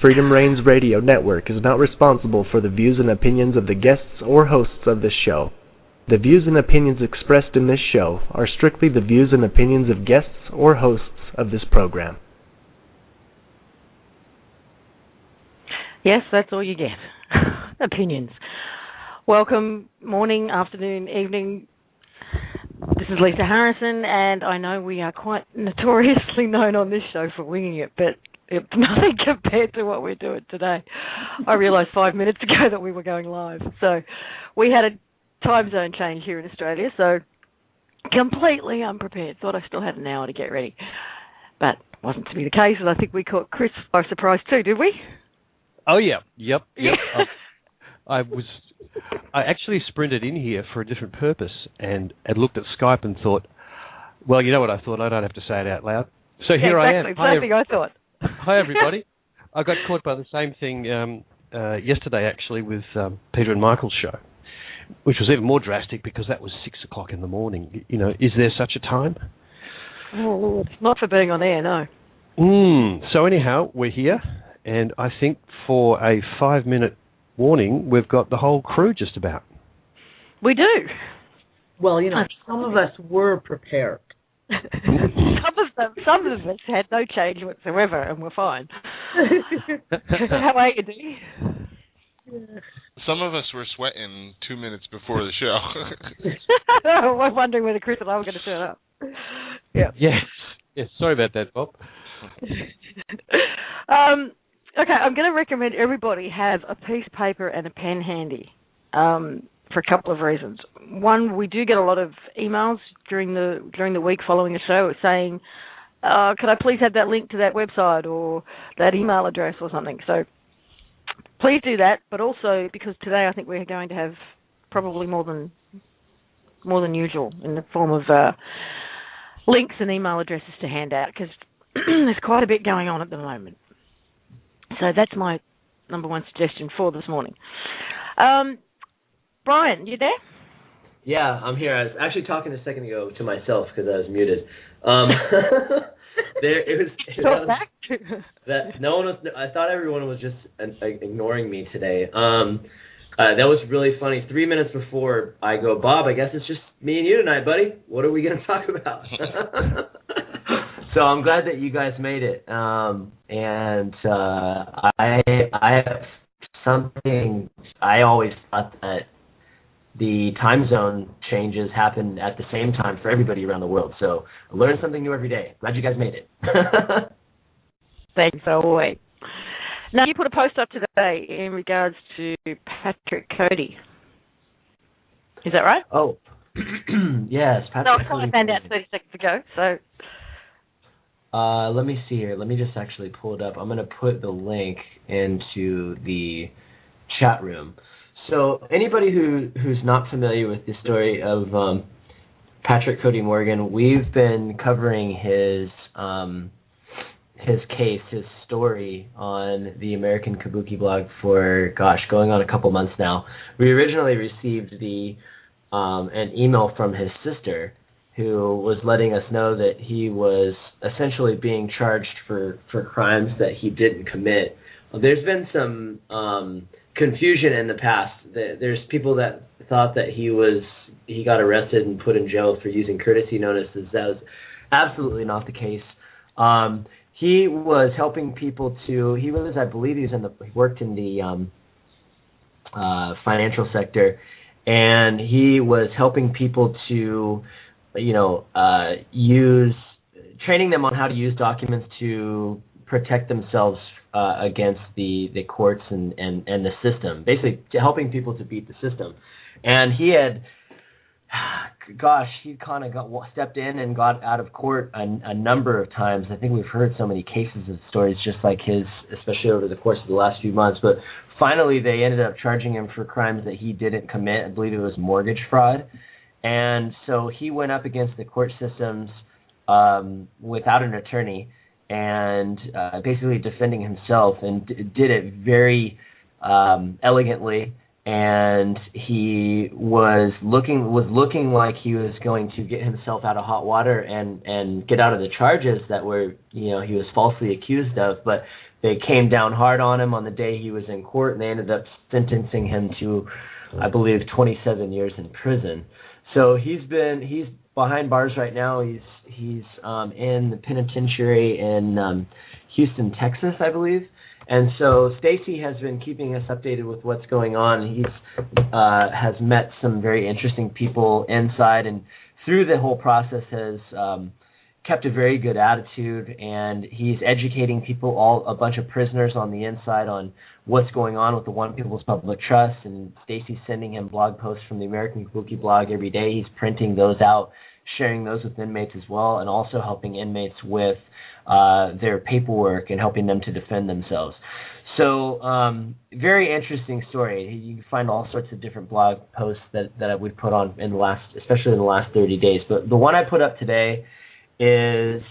Freedom Reigns Radio Network is not responsible for the views and opinions of the guests or hosts of this show. The views and opinions expressed in this show are strictly the views and opinions of guests or hosts of this program. Yes, that's all you get. Opinions. Welcome, morning, afternoon, evening. This is Lisa Harrison, and I know we are quite notoriously known on this show for winging it, but it's nothing compared to what we're doing today. I realised 5 minutes ago that we were going live. So we had a time zone change here in Australia, so completely unprepared. Thought I still had an hour to get ready. But wasn't to be the case, and I think we caught Chris by surprise too, did we? Oh, yeah. Yep. I actually sprinted in here for a different purpose and looked at Skype and thought, well, you know what I thought? I don't have to say it out loud. So here I am. Exactly, same thing I thought. Hi, everybody. I got caught by the same thing yesterday, actually, with Peter and Michael's show, which was even more drastic because that was 6 o'clock in the morning. You know, is there such a time? Oh, Lord. Not for being on air, no. So anyhow, we're here, and I think for a 5-minute warning, we've got the whole crew just about. We do. Well, you know, some of us were prepared. Some of us had no change whatsoever, and we're fine. How are you, Dee? Some of us were sweating 2 minutes before the show. I'm wondering whether Chris and I were going to turn up. Yeah. Yes. Sorry about that, Bob. Okay, I'm going to recommend everybody have a piece of paper and a pen handy for a couple of reasons. One, we do get a lot of emails during the week following the show saying, could I please have that link to that website or that email address or something. So please do that, but also because today I think we're going to have probably more than usual in the form of links and email addresses to hand out because there's quite a bit going on at the moment. So that's my number one suggestion for this morning. Brian, you there? Yeah, I'm here. I was actually talking a second ago to myself because I was muted. No one was. I thought everyone was just ignoring me today. That was really funny. 3 minutes before I go, Bob, I guess it's just me and you tonight, buddy. What are we going to talk about? So I'm glad that you guys made it. And I have something. I always thought that the time zone changes happen at the same time for everybody around the world. So I learn something new every day. Glad you guys made it. Thanks, always. Now, you put a post up today in regards to Patrick Cody. Is that right? Oh, yes. Patrick Cody. I found out 30 seconds ago, so... let me see here. Let me just actually pull it up. I'm going to put the link into the chat room. So anybody who's not familiar with the story of Patrick Cody Morgan, we've been covering his case, his story on the American Kabuki blog for, going on a couple months now. We originally received an email from his sister who was letting us know that he was essentially being charged for crimes that he didn't commit. There's been some confusion in the past. There's people that thought that he got arrested and put in jail for using courtesy notices. That was absolutely not the case. He was helping people he worked in the financial sector, and he was helping people to training them on how to use documents to protect themselves against the courts and the system, basically helping people to beat the system. And he had, he kind of stepped in and got out of court a number of times. I think we've heard so many cases of stories just like his, especially over the course of the last few months. But finally, they ended up charging him for crimes that he didn't commit. I believe it was mortgage fraud. And so he went up against the court systems without an attorney and basically defending himself, and did it very elegantly. And he was looking like he was going to get himself out of hot water and get out of the charges that were he was falsely accused of. But they came down hard on him on the day he was in court, and they ended up sentencing him to, I believe, 27 years in prison. So he's behind bars right now. He's in the penitentiary in Houston, Texas, I believe. And so Stacy has been keeping us updated with what's going on. He's has met some very interesting people inside, and through the whole process has kept a very good attitude, and he's educating people, a bunch of prisoners on the inside, on what's going on with the One People's Public Trust. And Stacy's sending him blog posts from the American Kabuki blog every day. He's printing those out, sharing those with inmates as well, and also helping inmates with their paperwork and helping them to defend themselves. So very interesting story. You can find all sorts of different blog posts that I would put on especially in the last 30 days. But the one I put up today is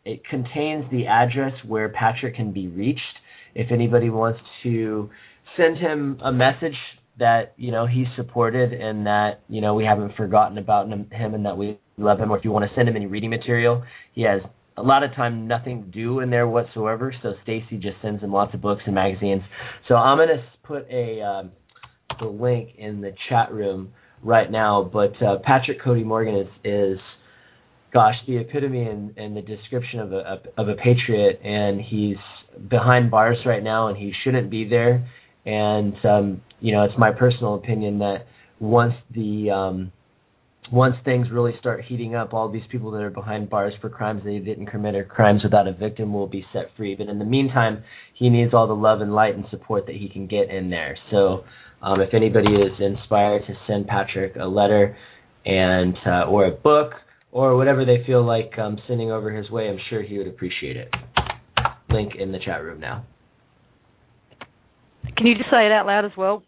it contains the address where Patrick can be reached if anybody wants to send him a message that he's supported and that we haven't forgotten about him and that we love him, or if you want to send him any reading material. He has a lot of time nothing to do in there whatsoever, so Stacy just sends him lots of books and magazines. So I'm going to put the link in the chat room right now, but Patrick Cody Morgan is gosh, the epitome and the description of a patriot, and he's behind bars right now, and he shouldn't be there. And it's my personal opinion that once things really start heating up, all these people that are behind bars for crimes they didn't commit or crimes without a victim will be set free. But in the meantime, he needs all the love and light and support that he can get in there. So if anybody is inspired to send Patrick a letter and or a book, or whatever they feel like sending over his way, I'm sure he would appreciate it. Link in the chat room now. Can you just say it out loud as well,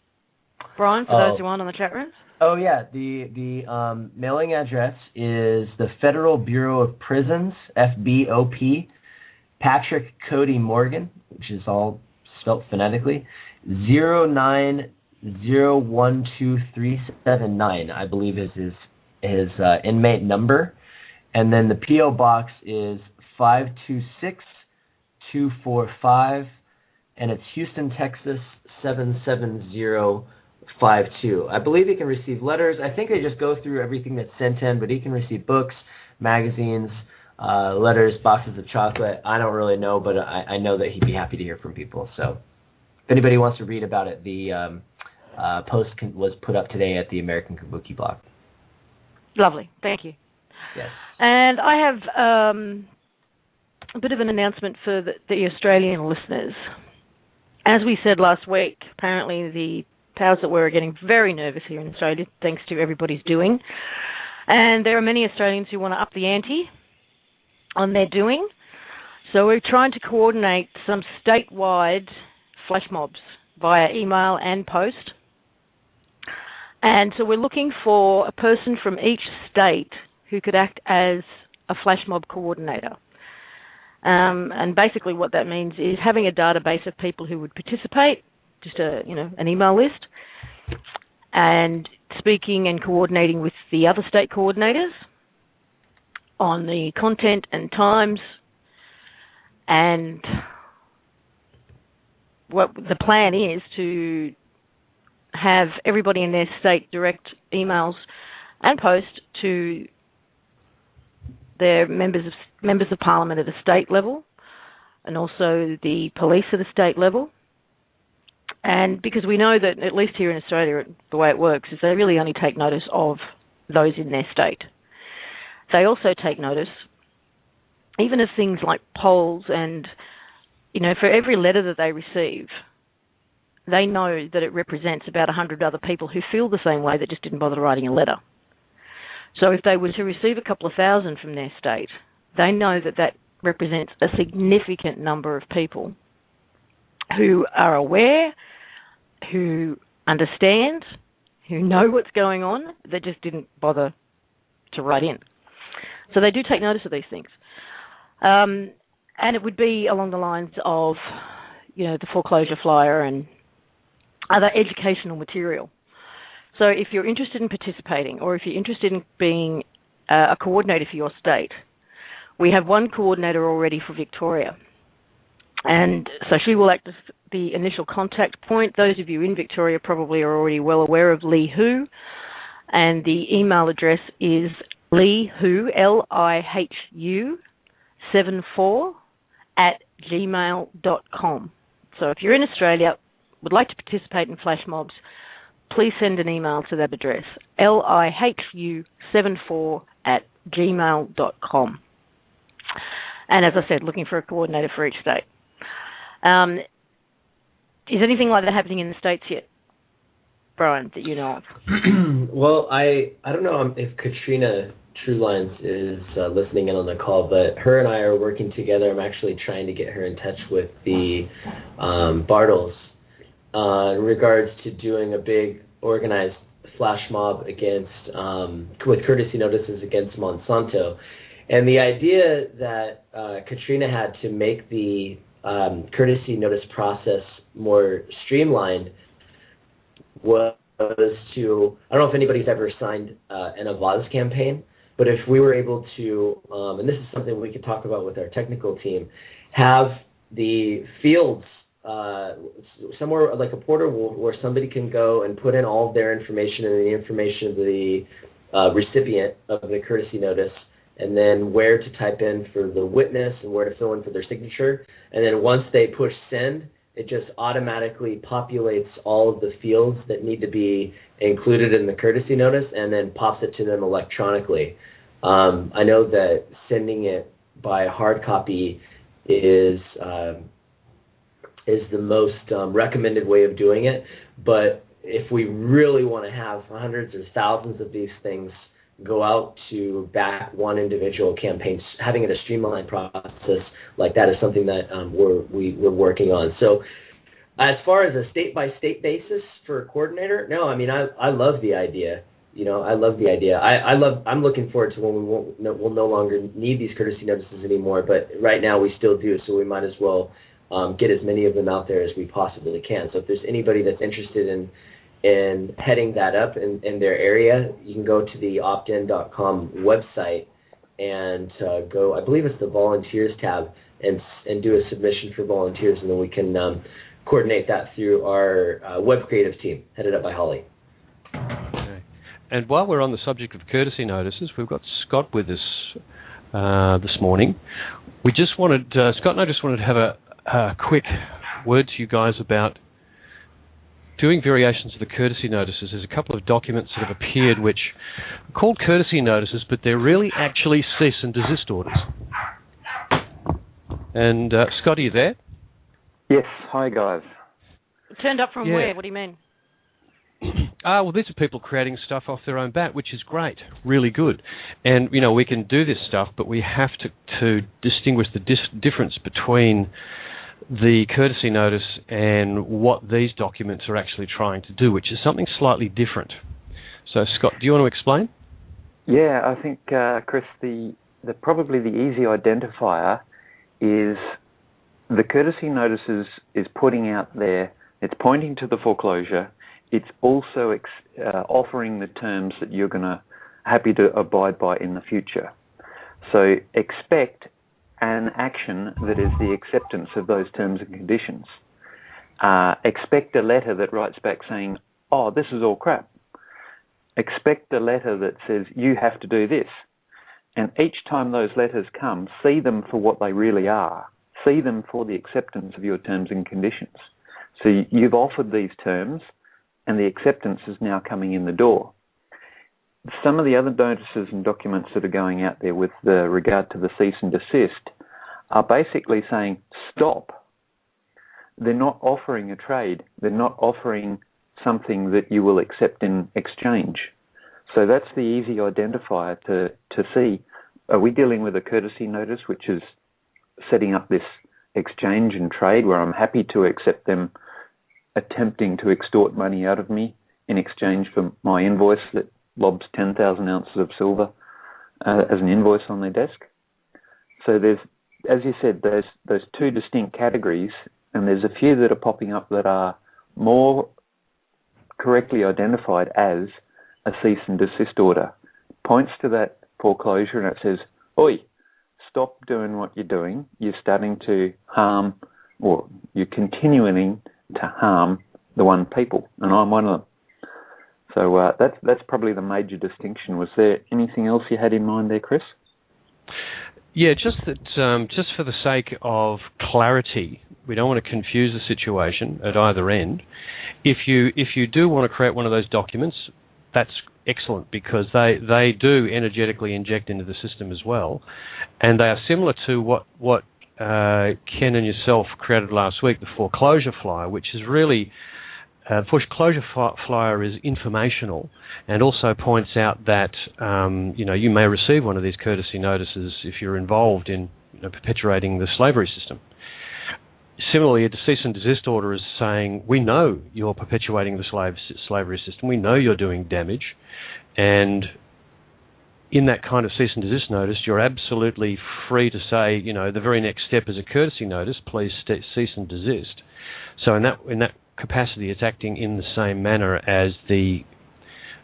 Brian, for those who aren't on the chat room? Oh, yeah. The mailing address is the Federal Bureau of Prisons, FBOP, Patrick Cody Morgan, which is all spelt phonetically, 090123779, I believe is his inmate number, and then the P.O. box is 526245, and it's Houston, Texas 77052. I believe he can receive letters. I think they just go through everything that's sent in, but he can receive books, magazines, letters, boxes of chocolate. I don't really know, but I know that he'd be happy to hear from people. So if anybody wants to read about it, the post was put up today at the American Kabuki blog. Lovely, thank you. Yes. And I have a bit of an announcement for the Australian listeners. As we said last week, apparently the powers that were are getting very nervous here in Australia, thanks to everybody's doing. And there are many Australians who want to up the ante on their doing. So we're trying to coordinate some statewide flash mobs via email and post. And so we're looking for a person from each state who could act as a flash mob coordinator. And basically what that means is having a database of people who would participate, just an email list, and speaking and coordinating with the other state coordinators on the content and times. And what the plan is to have everybody in their state direct emails and post to their members of parliament at the state level, and also the police at the state level. And because we know that, at least here in Australia, the way it works is they really only take notice of those in their state. They also take notice, even of things like polls, and for every letter that they receive, they know that it represents about 100 other people who feel the same way that just didn't bother writing a letter. So if they were to receive a couple of thousand from their state, they know that that represents a significant number of people who are aware, who understand, who know what's going on, that just didn't bother to write in. So they do take notice of these things. And it would be along the lines of, the foreclosure flyer and other educational material. So if you're interested in participating, or if you're interested in being a coordinator for your state, we have one coordinator already for Victoria. And so she will act as the initial contact point. Those of you in Victoria probably are already well aware of Lihu, and the email address is Lihu, Lihu, 74 @gmail.com. So if you're in Australia, would like to participate in flash mobs, please send an email to that address, lihu74 @gmail.com. And as I said, looking for a coordinator for each state. Is anything like that happening in the States yet, Brian, that you know of? Well, I don't know if Katrina Truelines is listening in on the call, but her and I are working together. I'm actually trying to get her in touch with the Bartles in regards to doing a big organized flash mob against, with courtesy notices against Monsanto. And the idea that Katrina had to make the courtesy notice process more streamlined was to, I don't know if anybody's ever signed an Avaz campaign, but if we were able to, and this is something we could talk about with our technical team, have the fields somewhere like a portal where somebody can go and put in all of their information and the information of the recipient of the courtesy notice, and then where to type in for the witness and where to fill in for their signature. And then once they push send, it just automatically populates all of the fields that need to be included in the courtesy notice and then pops it to them electronically. I know that sending it by hard copy is the most recommended way of doing it, but if we really want to have hundreds or thousands of these things go out to back one individual campaign, having it a streamlined process like that is something that we're working on. So as far as a state-by-state basis for a coordinator, no, I mean, I love the idea. You know, I love the idea. I'm looking forward to when we'll no longer need these courtesy notices anymore, but right now we still do, so we might as well get as many of them out there as we possibly can. So if there's anybody that's interested in heading that up in their area, you can go to the optin.com website and go, I believe it's the volunteers tab, and do a submission for volunteers, and then we can coordinate that through our web creative team, headed up by Holly. Okay. And while we're on the subject of courtesy notices, we've got Scott with us this morning. We just wanted, Scott and I just wanted to have a quick word to you guys about doing variations of the courtesy notices. There's a couple of documents that have appeared which are called courtesy notices, but they're really actually cease and desist orders. And Scott, are you there? Yes. Hi, guys. Turned up from where? What do you mean? Well, these are people creating stuff off their own bat, which is great, really good. And, you know, we can do this stuff, but we have to distinguish the difference between the courtesy notice and what these documents are actually trying to do, which is something slightly different. So, Scott, do you want to explain? Yeah, I think, Chris, probably the easy identifier is the courtesy notices is putting out there, it's pointing to the foreclosure, it's also offering the terms that you're going to happy to abide by in the future. So expect an action that is the acceptance of those terms and conditions. Expect a letter that writes back saying, oh, this is all crap. Expect a letter that says, you have to do this. And each time those letters come, see them for what they really are. See them for the acceptance of your terms and conditions. So you've offered these terms, and the acceptance is now coming in the door. Some of the other notices and documents that are going out there with regard to the cease and desist are basically saying, stop. They're not offering a trade. They're not offering something that you will accept in exchange. So that's the easy identifier to see, are we dealing with a courtesy notice, which is setting up this exchange and trade where I'm happy to accept them attempting to extort money out of me in exchange for my invoice that lobs 10,000 ounces of silver as an invoice on their desk. So there's, as you said, there's those two distinct categories, and there's a few that are popping up that are more correctly identified as a cease and desist order. Points to that foreclosure and it says, oi, stop doing what you're doing. You're starting to harm or you're continuing to harm the one people, and I'm one of them. So that's probably the major distinction. Was there anything else you had in mind there, Chris? Yeah, just that, just for the sake of clarity, we don't want to confuse the situation at either end. If you do want to create one of those documents, that's excellent, because they do energetically inject into the system as well, and they are similar to what Ken and yourself created last week, the foreclosure flyer, which is really foreclosure flyer is informational, and also points out that you may receive one of these courtesy notices if you're involved in perpetuating the slavery system. Similarly, a cease and desist order is saying, we know you're perpetuating the slavery system, we know you're doing damage, and in that kind of cease and desist notice, you're absolutely free to say, the very next step is a courtesy notice, please cease and desist. So in that capacity, it's acting in the same manner as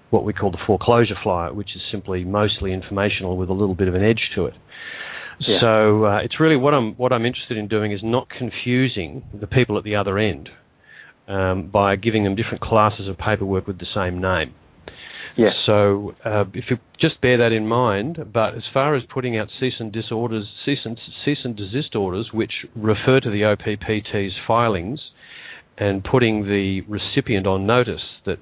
what we call the foreclosure flyer, which is simply mostly informational with a little bit of an edge to it. Yeah. So it's really what I'm interested in doing is not confusing the people at the other end by giving them different classes of paperwork with the same name. Yeah. So if you just bear that in mind, but as far as putting out cease and desist orders, which refer to the OPPT's filings, and putting the recipient on notice that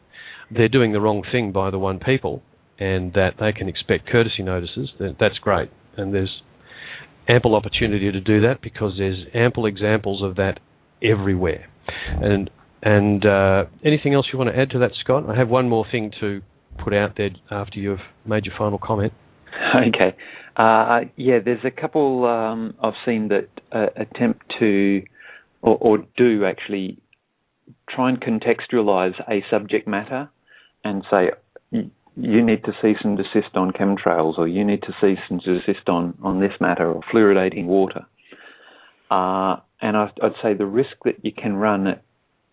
they're doing the wrong thing by the one people, and that they can expect courtesy notices, that's great. And there's ample opportunity to do that, because there's ample examples of that everywhere. And anything else you want to add to that, Scott? I have one more thing to put out there after you've made your final comment. Okay. There's a couple I've seen that attempt to, or do actually, try and contextualize a subject matter and say, you need to cease and desist on chemtrails, or you need to cease and desist on this matter, or fluoridating water. And I'd say the risk that you can run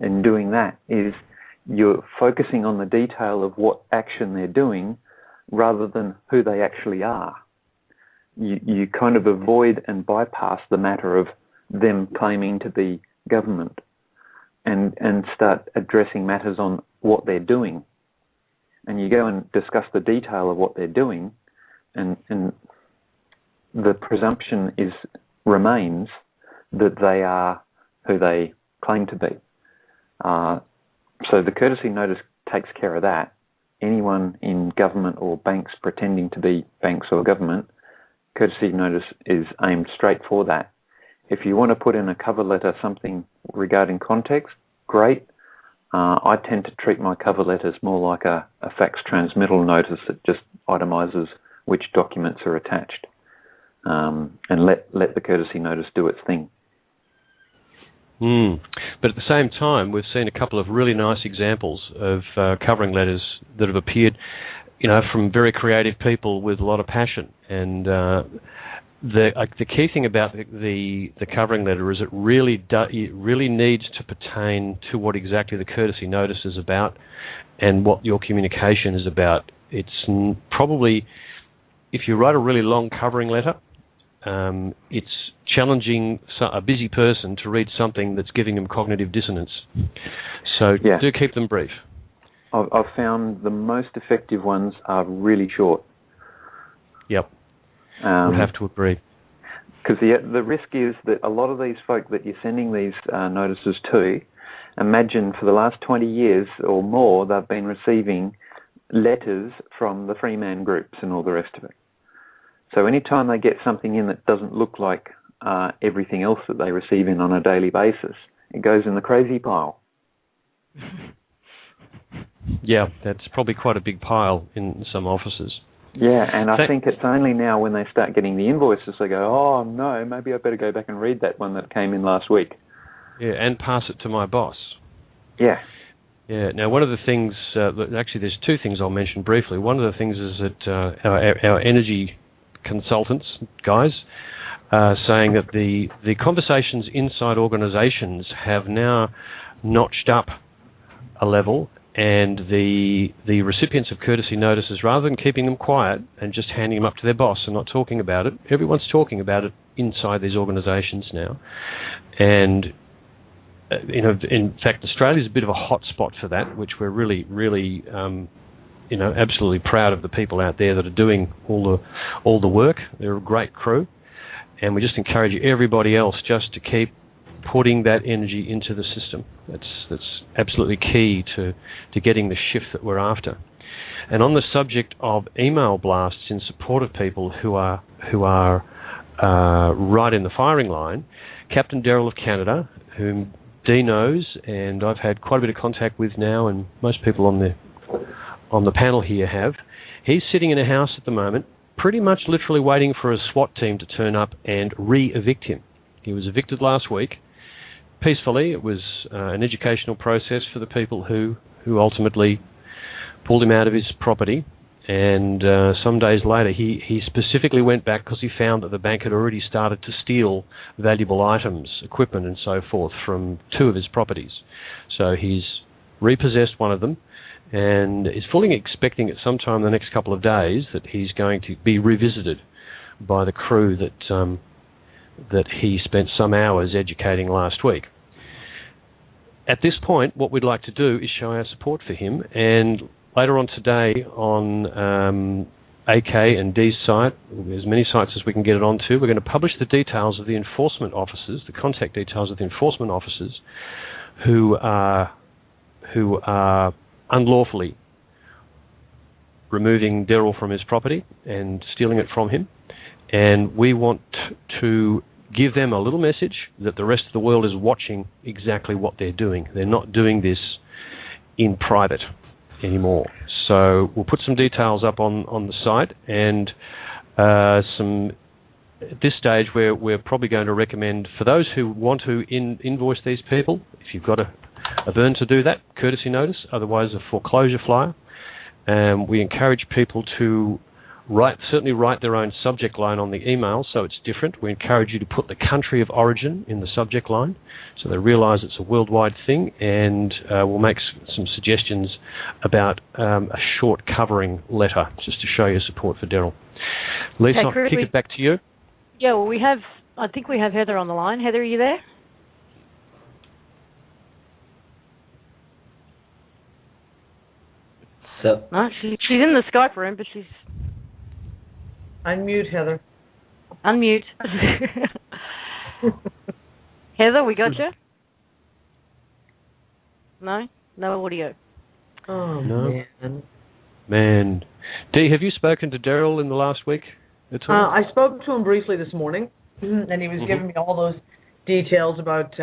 in doing that is you're focusing on the detail of what action they're doing rather than who they actually are. You kind of avoid and bypass the matter of them claiming to be government and start addressing matters on what they're doing. And you go and discuss the detail of what they're doing, and the presumption remains that they are who they claim to be. So the courtesy notice takes care of that. Anyone in government or banks pretending to be banks or government, courtesy notice is aimed straight for that. If you want to put in a cover letter something regarding context, great. I tend to treat my cover letters more like a fax transmittal notice that just itemises which documents are attached, and let the courtesy notice do its thing. But at the same time, we've seen a couple of really nice examples of covering letters that have appeared, from very creative people with a lot of passion. And the key thing about the covering letter is it really needs to pertain to what exactly the courtesy notice is about and what your communication is about. It's probably, if you write a really long covering letter, it's challenging a busy person to read something that's giving them cognitive dissonance. So do keep them brief. I've found the most effective ones are really short. Yep. Would have to agree. Because the risk is that a lot of these folk that you're sending these notices to, imagine for the last 20 years or more, they've been receiving letters from the Freeman groups and all the rest of it. So anytime they get something in that doesn't look like everything else that they receive in on a daily basis, it goes in the crazy pile. Yeah, that's probably quite a big pile in some offices. Yeah, and I think it's only now when they start getting the invoices they go, oh no, maybe I better go back and read that one that came in last week. Yeah, and pass it to my boss. Yeah. Yeah. Now, one of the things, actually there's two things I'll mention briefly. One of the things is that our energy consultants, guys, saying that the conversations inside organisations have now notched up a level, and the recipients of courtesy notices, rather than keeping them quiet and just handing them up to their boss and not talking about it, everyone's talking about it inside these organisations now. And in fact, Australia's a bit of a hot spot for that, which we're really, really, absolutely proud of the people out there that are doing all the work. They're a great crew, and we just encourage everybody else just to keep putting that energy into the system. That's absolutely key to getting the shift that we're after. And on the subject of email blasts in support of people who are right in the firing line, Captain Darrel of Canada, whom Dee knows, and I've had quite a bit of contact with now, and most people on the panel here have. He's sitting in a house at the moment, pretty much literally waiting for a SWAT team to turn up and re-evict him. He was evicted last week peacefully. It was an educational process for the people who ultimately pulled him out of his property. And some days later, he specifically went back because he found that the bank had already started to steal valuable items, equipment and so forth from 2 of his properties. So he's repossessed one of them and is fully expecting at some time in the next couple of days that he's going to be revisited by the crew that he spent some hours educating last week. At this point, what we'd like to do is show our support for him, and later on today on AK and D's site, as many sites as we can get it onto, we're going to publish the details of the enforcement officers, the contact details of the enforcement officers who are unlawfully removing Darrel from his property and stealing it from him. And we want to give them a little message that the rest of the world is watching exactly what they're doing. They're not doing this in private anymore. So we'll put some details up on the site, and at this stage we're probably going to recommend, for those who want to invoice these people, if you've got a burn to do that, courtesy notice, otherwise a foreclosure flyer. We encourage people to certainly write their own subject line on the email so it's different. We encourage you to put the country of origin in the subject line so they realise it's a worldwide thing, and we'll make some suggestions about a short covering letter just to show your support for Darrel. Lisa, I'll kick it back to you. Yeah, well, I think we have Heather on the line. Heather, are you there? No, she's in the Skype room, but she's... Unmute, Heather. Unmute. Heather, we got you? No? No audio. Oh, no. Man. Dee, have you spoken to Darrel in the last week at all? I spoke to him briefly this morning, and he was giving me all those details about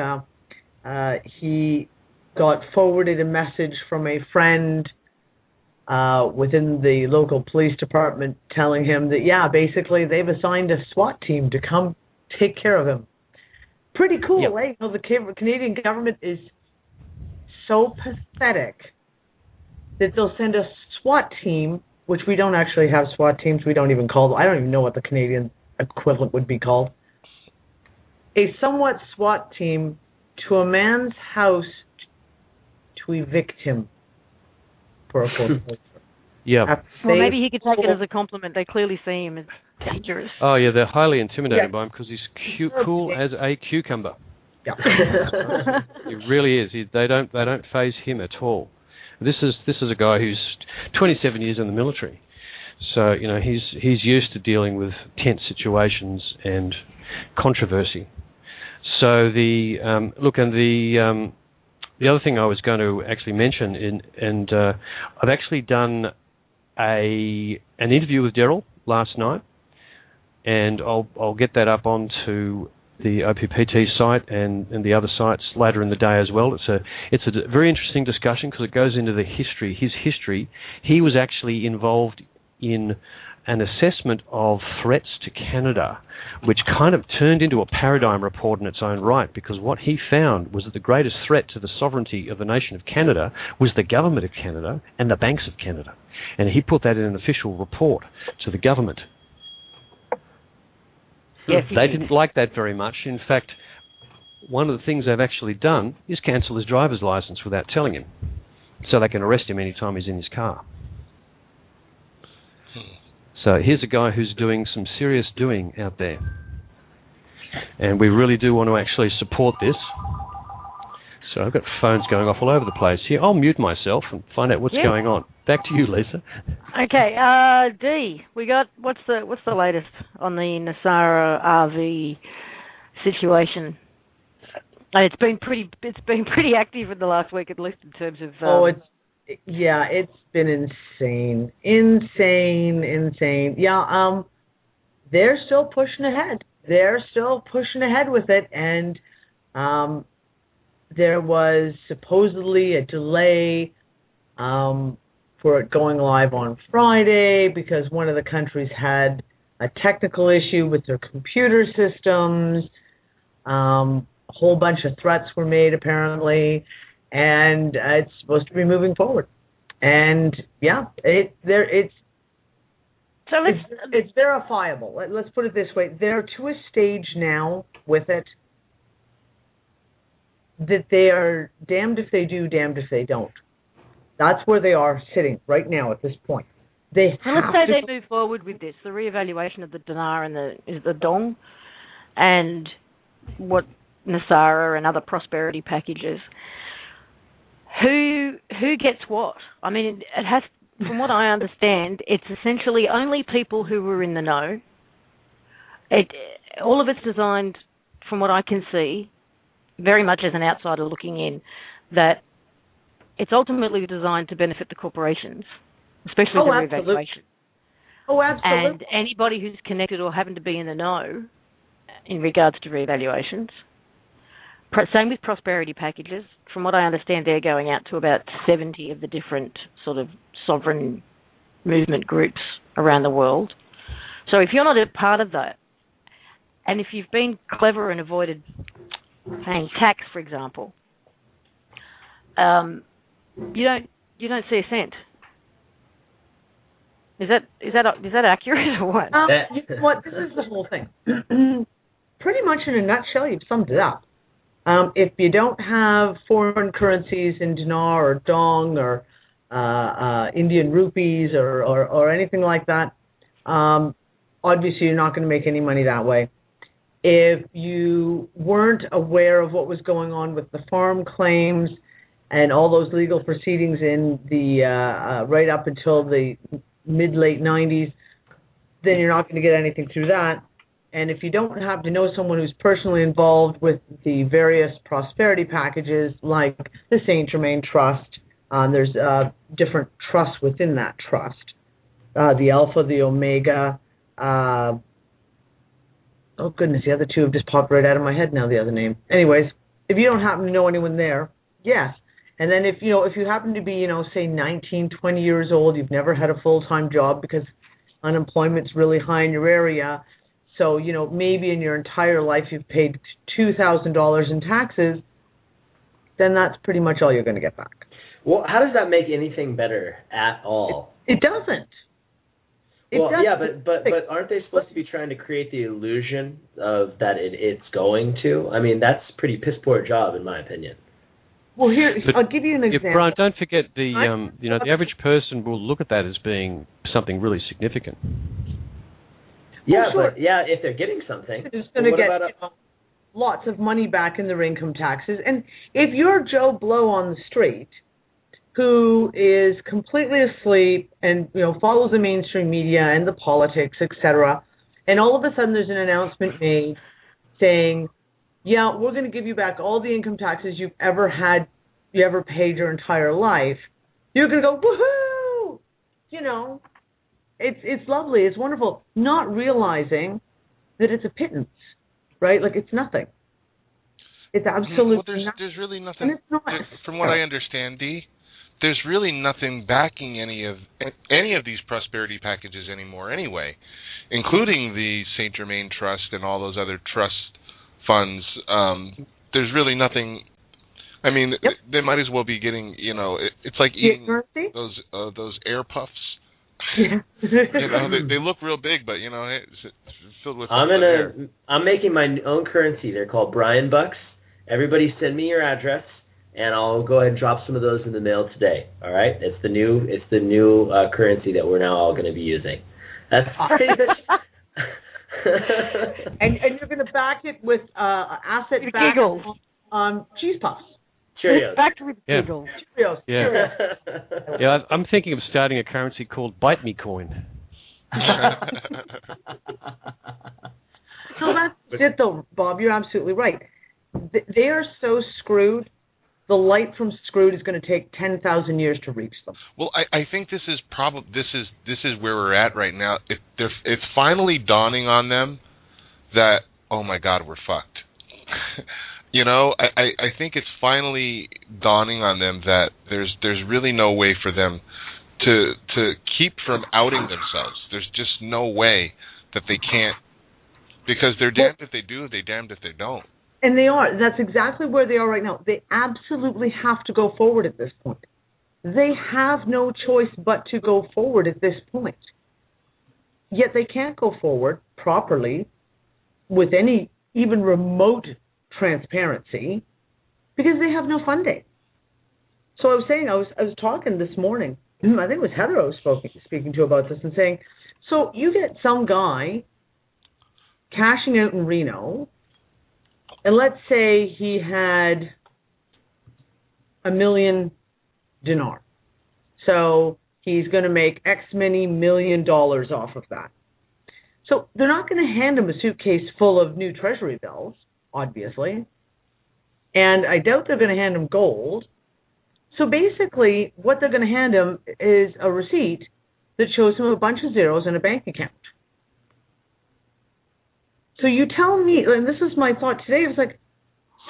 he got forwarded a message from a friend within the local police department telling him that, basically they've assigned a SWAT team to come take care of him. Pretty cool, eh? You know, the Canadian government is so pathetic that they'll send a SWAT team, which we don't actually have SWAT teams. We don't even call them. I don't even know what the Canadian equivalent would be called. A somewhat SWAT team to a man's house to evict him. Yeah. Well, maybe he could take it as a compliment. They clearly see him as dangerous. Oh, yeah, they're highly intimidated by him because he's cool as a cucumber. Yeah. He really is. They don't faze him at all. This is a guy who's 27 years in the military, so you know he's used to dealing with tense situations and controversy. So the other thing I was going to actually mention, I've actually done an interview with Darrel last night, and I'll get that up onto the OPPT site and the other sites later in the day as well. It's a very interesting discussion because it goes into his history. He was actually involved in an assessment of threats to Canada, which kind of turned into a paradigm report in its own right, because what he found was that the greatest threat to the sovereignty of the nation of Canada was the government of Canada and the banks of Canada. And he put that in an official report to the government. Yes, they didn't like that very much. In fact, one of the things they've actually done is cancel his driver's license without telling him, so they can arrest him any time he's in his car. So here's a guy who's doing some serious doing out there. And we really do want to actually support this. So I've got phones going off all over the place here. I'll mute myself and find out what's going on. Back to you, Lisa. Okay, Dee, we got what's the latest on the Nasara RV situation? It's been pretty active in the last week, at least in terms of. It's been insane. Yeah, they're still pushing ahead. With it, and there was supposedly a delay for it going live on Friday because one of the countries had a technical issue with their computer systems. A whole bunch of threats were made, apparently, and it's supposed to be moving forward. And it's verifiable. Let's put it this way: they're to a stage now with it that they are damned if they do, damned if they don't. That's where they are sitting right now at this point. Let's say they move forward with this, the reevaluation of the dinar and the dong, and what Nasara and other prosperity packages. Who gets what? I mean, it has. From what I understand, it's essentially only people who were in the know. All of it's designed, from what I can see, very much as an outsider looking in, that it's ultimately designed to benefit the corporations, especially the reevaluation. Oh, absolutely. And anybody who's connected or happened to be in the know in regards to reevaluations. Same with prosperity packages. From what I understand, they're going out to about 70 of the different sort of sovereign movement groups around the world. So if you're not a part of that, and if you've been clever and avoided paying tax, for example, you don't see a cent. Is that accurate or what? You know what? This is the whole thing. Pretty much in a nutshell, you've summed it up. If you don't have foreign currencies in dinar or dong or Indian rupees or anything like that, obviously you're not going to make any money that way. If you weren't aware of what was going on with the farm claims and all those legal proceedings in the right up until the mid-late 90s, then you're not going to get anything through that. And if you don't happen to know someone who's personally involved with the various prosperity packages, like the Saint Germain Trust, there's different trusts within that trust. The Alpha, the Omega. Oh, goodness, the other two have just popped right out of my head now, the other name. Anyways, if you don't happen to know anyone there, yes. And then if you happen to be, say 19, 20 years old, you've never had a full-time job because unemployment's really high in your area. So, maybe in your entire life you've paid $2,000 in taxes, then that's pretty much all you're going to get back. Well, how does that make anything better at all? It doesn't. But aren't they supposed to be trying to create the illusion of that it's going to? I mean, that's a pretty piss poor job, in my opinion. Well, I'll give you an example. Brian, don't forget the average person will look at that as being something really significant. Yeah, sure. But if they're getting something, they're just going to get lots of money back in their income taxes. And if you're Joe Blow on the street, who is completely asleep and follows the mainstream media and the politics, etc., and all of a sudden there's an announcement made saying, "Yeah, we're going to give you back all the income taxes you ever paid your entire life," you're going to go, "Woohoo!" It's lovely, it's wonderful, not realizing that it's a pittance, right? Like it's nothing. It's absolutely nothing. There's really nothing. From what I understand, Dee, there's really nothing backing any of these prosperity packages anymore, anyway, including the Saint Germain Trust and all those other trust funds. There's really nothing. I mean, they might as well be getting. It's like eating those air puffs. Yeah. They look real big, but it's filled with. I'm making my own currency. They're called Brian Bucks. Everybody, send me your address, and I'll go ahead and drop some of those in the mail today. All right, it's the new currency that we're now all going to be using. That's and you're going to back it with asset-backed cheese puffs. Cheerios. Factory Yeah. Beagle. Cheerios. Yeah. Cheerios. Yeah, I'm thinking of starting a currency called Bite Me Coin. So that's it, though, Bob. You're absolutely right. They are so screwed. The light from screwed is going to take 10,000 years to reach them. Well, I think this is where we're at right now. It's finally dawning on them that, oh my God, we're fucked. You know, I think it's finally dawning on them that there's really no way for them to keep from outing themselves. There's just no way that they can't, because they're damned if they do, they're damned if they don't. And they are. That's exactly where they are right now. They absolutely have to go forward at this point. They have no choice but to go forward at this point. Yet they can't go forward properly with any even remote transparency because they have no funding. So I was saying, I was talking this morning, I think it was Heather I was speaking to about this, and saying, so you get some guy cashing out in Reno, and let's say he had $1 million dinar. So he's going to make X many $1 million off of that. So they're not going to hand him a suitcase full of new treasury bills, obviously. And I doubt they're going to hand him gold. So basically, what they're going to hand him is a receipt that shows him a bunch of zeros in a bank account. So you tell me, and this is my thought today, it's like,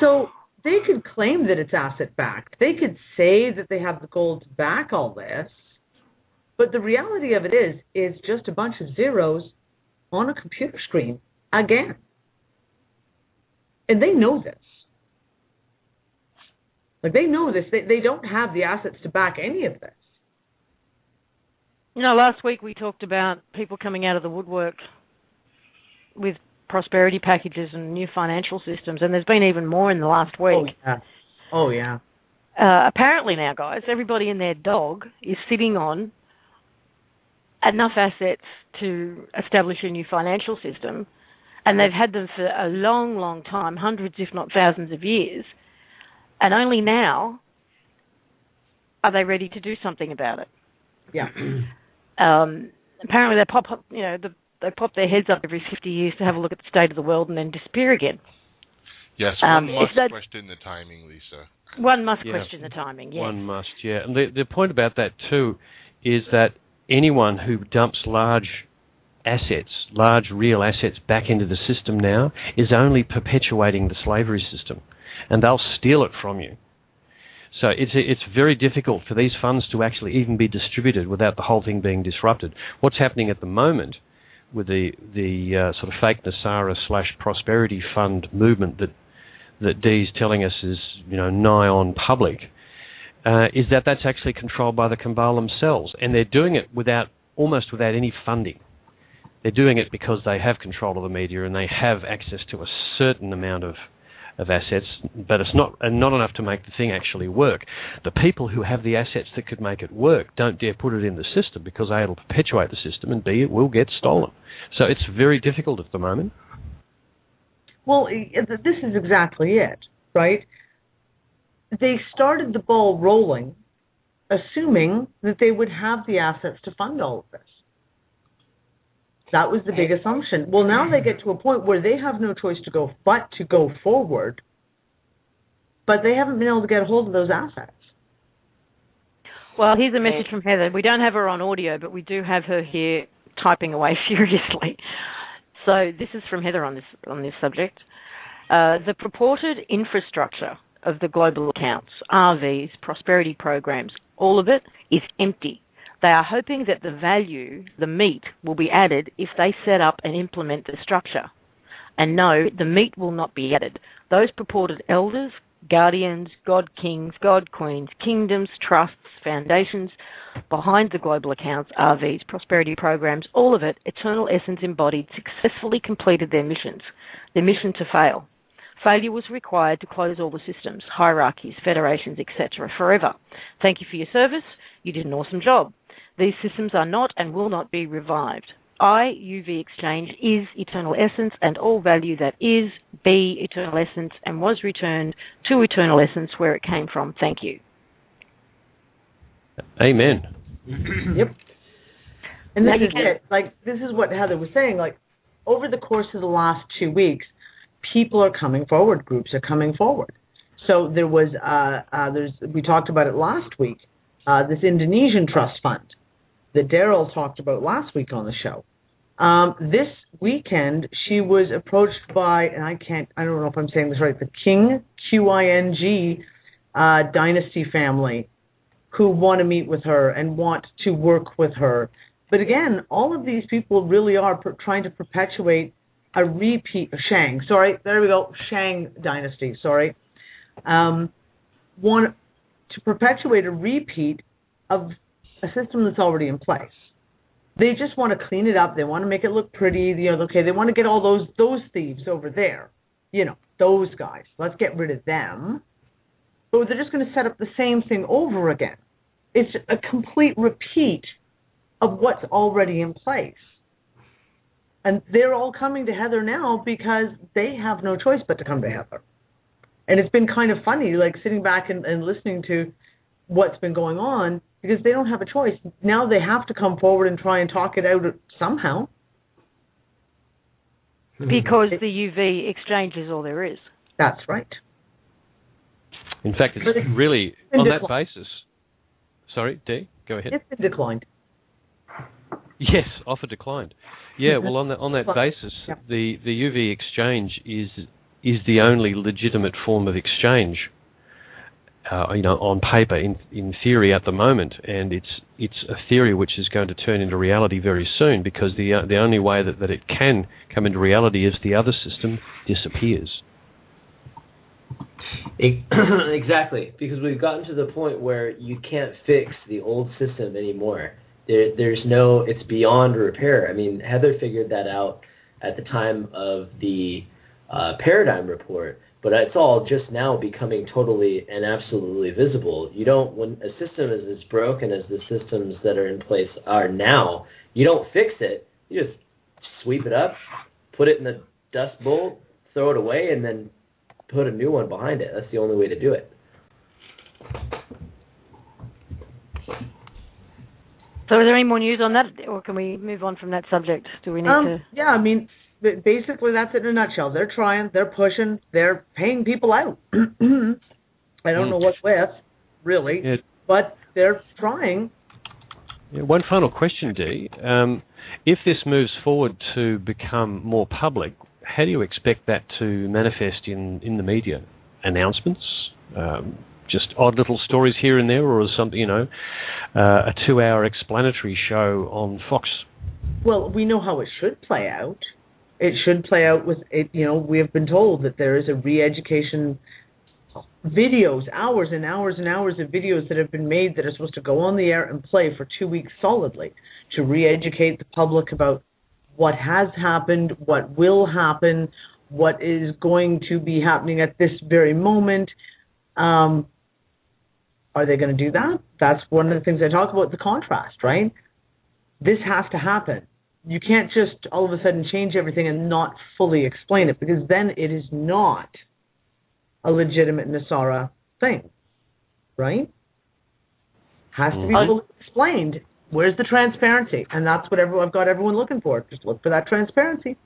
so they could claim that it's asset-backed. They could say that they have the gold to back all this. But the reality of it is just a bunch of zeros on a computer screen again. And they know this. Like, they know this. They don't have the assets to back any of this. You know, last week we talked about people coming out of the woodwork with prosperity packages and new financial systems, and there's been even more in the last week. Oh, yeah. Apparently now, guys, everybody and their dog is sitting on enough assets to establish a new financial system, and they've had them for a long, long time, hundreds if not thousands of years, and only now are they ready to do something about it. Yeah. Apparently they pop up, they pop their heads up every 50 years to have a look at the state of the world and then disappear again. Yes, one must question the timing, Lisa. One must question the timing, yes. One must, yeah. And the point about that, too, is that anyone who dumps large assets, large real assets back into the system now is only perpetuating the slavery system, and they'll steal it from you. So it's very difficult for these funds to actually even be distributed without the whole thing being disrupted. What's happening at the moment with the sort of fake Nasara / prosperity fund movement that Dee's telling us is nigh on public, is that that's actually controlled by the cabal themselves, and they're doing it almost without any funding. They're doing it because they have control of the media and they have access to a certain amount of assets, but it's not enough to make the thing actually work. The people who have the assets that could make it work don't dare put it in the system because A, it'll perpetuate the system, and B, it will get stolen. So it's very difficult at the moment. Well, this is exactly it, right? They started the ball rolling, assuming that they would have the assets to fund all of this. That was the big assumption. Well, now they get to a point where they have no choice to go forward, but they haven't been able to get a hold of those assets. Well, here's a message from Heather. We don't have her on audio, but we do have her here typing away furiously. So this is from Heather on this subject. The purported infrastructure of the global accounts, RVs, prosperity programs, all of it is empty. They are hoping that the value, the meat, will be added if they set up and implement the structure. And no, the meat will not be added. Those purported elders, guardians, god kings, god queens, kingdoms, trusts, foundations, behind the global accounts, RVs, prosperity programs, all of it, Eternal Essence embodied, successfully completed their missions. Their mission to fail. Failure was required to close all the systems, hierarchies, federations, etc. forever. Thank you for your service. You did an awesome job. These systems are not and will not be revived. UV Exchange is Eternal Essence, and all value that is, be eternal essence and was returned to eternal essence where it came from. Thank you. Amen. Yep. And this is it. Like, this is what Heather was saying. Like, over the course of the last 2 weeks, people are coming forward. Groups are coming forward. So there was, we talked about it last week, this Indonesian trust fund that Darrel talked about last week on the show. This weekend, she was approached by, and I don't know if I'm saying this right, the King, Q-I-N-G, dynasty family, who want to meet with her and want to work with her. But again, all of these people really are trying to perpetuate a repeat of Shang. Sorry, there we go, Shang dynasty, sorry. Want to perpetuate a repeat of a system that's already in place. They just want to clean it up. They want to make it look pretty. Okay, they want to get all those thieves over there. Those guys. Let's get rid of them. But they're just going to set up the same thing over again. It's a complete repeat of what's already in place. And they're all coming to Heather now because they have no choice but to come to Heather. And it's been kind of funny, like sitting back and listening to what's been going on, because they don't have a choice. Now they have to come forward and try and talk it out somehow. Because the UV exchange is all there is. That's right. In fact, it's really on that basis. Sorry, Dee, go ahead. It's been declined. Yes, offer declined. Yeah, well, on that basis, the UV exchange is the only legitimate form of exchange, on paper, in theory at the moment, and it's a theory which is going to turn into reality very soon, because the only way that it can come into reality is the other system disappears. Exactly, because we've gotten to the point where you can't fix the old system anymore. It's beyond repair. I mean, Heather figured that out at the time of the paradigm report, but it's all just now becoming totally and absolutely visible. When a system is as broken as the systems that are in place are now, you don't fix it. You just sweep it up, put it in the dust bowl, throw it away, and then put a new one behind it. That's the only way to do it. So is there any more news on that, or can we move on from that subject? Do we need to... Yeah, I mean, basically that's it in a nutshell. They're trying, they're pushing, they're paying people out. I don't know what with, really, but they're trying. Yeah, one final question, Dee. If this moves forward to become more public, how do you expect that to manifest in the media? Announcements? Just odd little stories here and there, or something, a 2-hour explanatory show on Fox? Well, we know how it should play out. It should play out with it. We have been told that there is a re-education videos, hours and hours and hours of videos that have been made that are supposed to go on the air and play for 2 weeks solidly to re-educate the public about what has happened, what will happen, what is going to be happening at this very moment. Are they going to do that? That's one of the things I talk about, the contrast, right? This has to happen. You can't just all of a sudden change everything and not fully explain it, because then it is not a legitimate Nasara thing, right? Has to be fully explained. Where's the transparency? And that's what I've got everyone looking for. Just look for that transparency.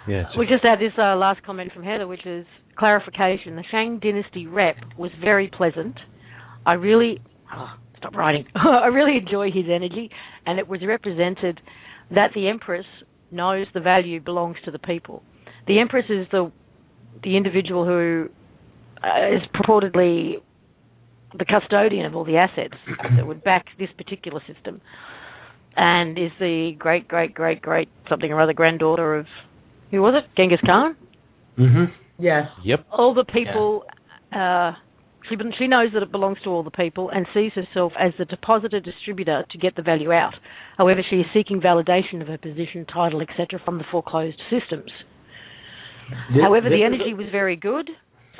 Yeah, we just had this last comment from Heather, which is clarification. The Shang Dynasty rep was very pleasant. I really enjoy his energy, and it was represented that the Empress knows the value belongs to the people. The Empress is the individual who is purportedly the custodian of all the assets that would back this particular system, and is the great something or other granddaughter of, who was it? Genghis Khan? Mm-hmm. Yes. Yep. All the people, she knows that it belongs to all the people and sees herself as the depositor distributor to get the value out. However, she is seeking validation of her position, title, etc. from the foreclosed systems. However, the energy was very good.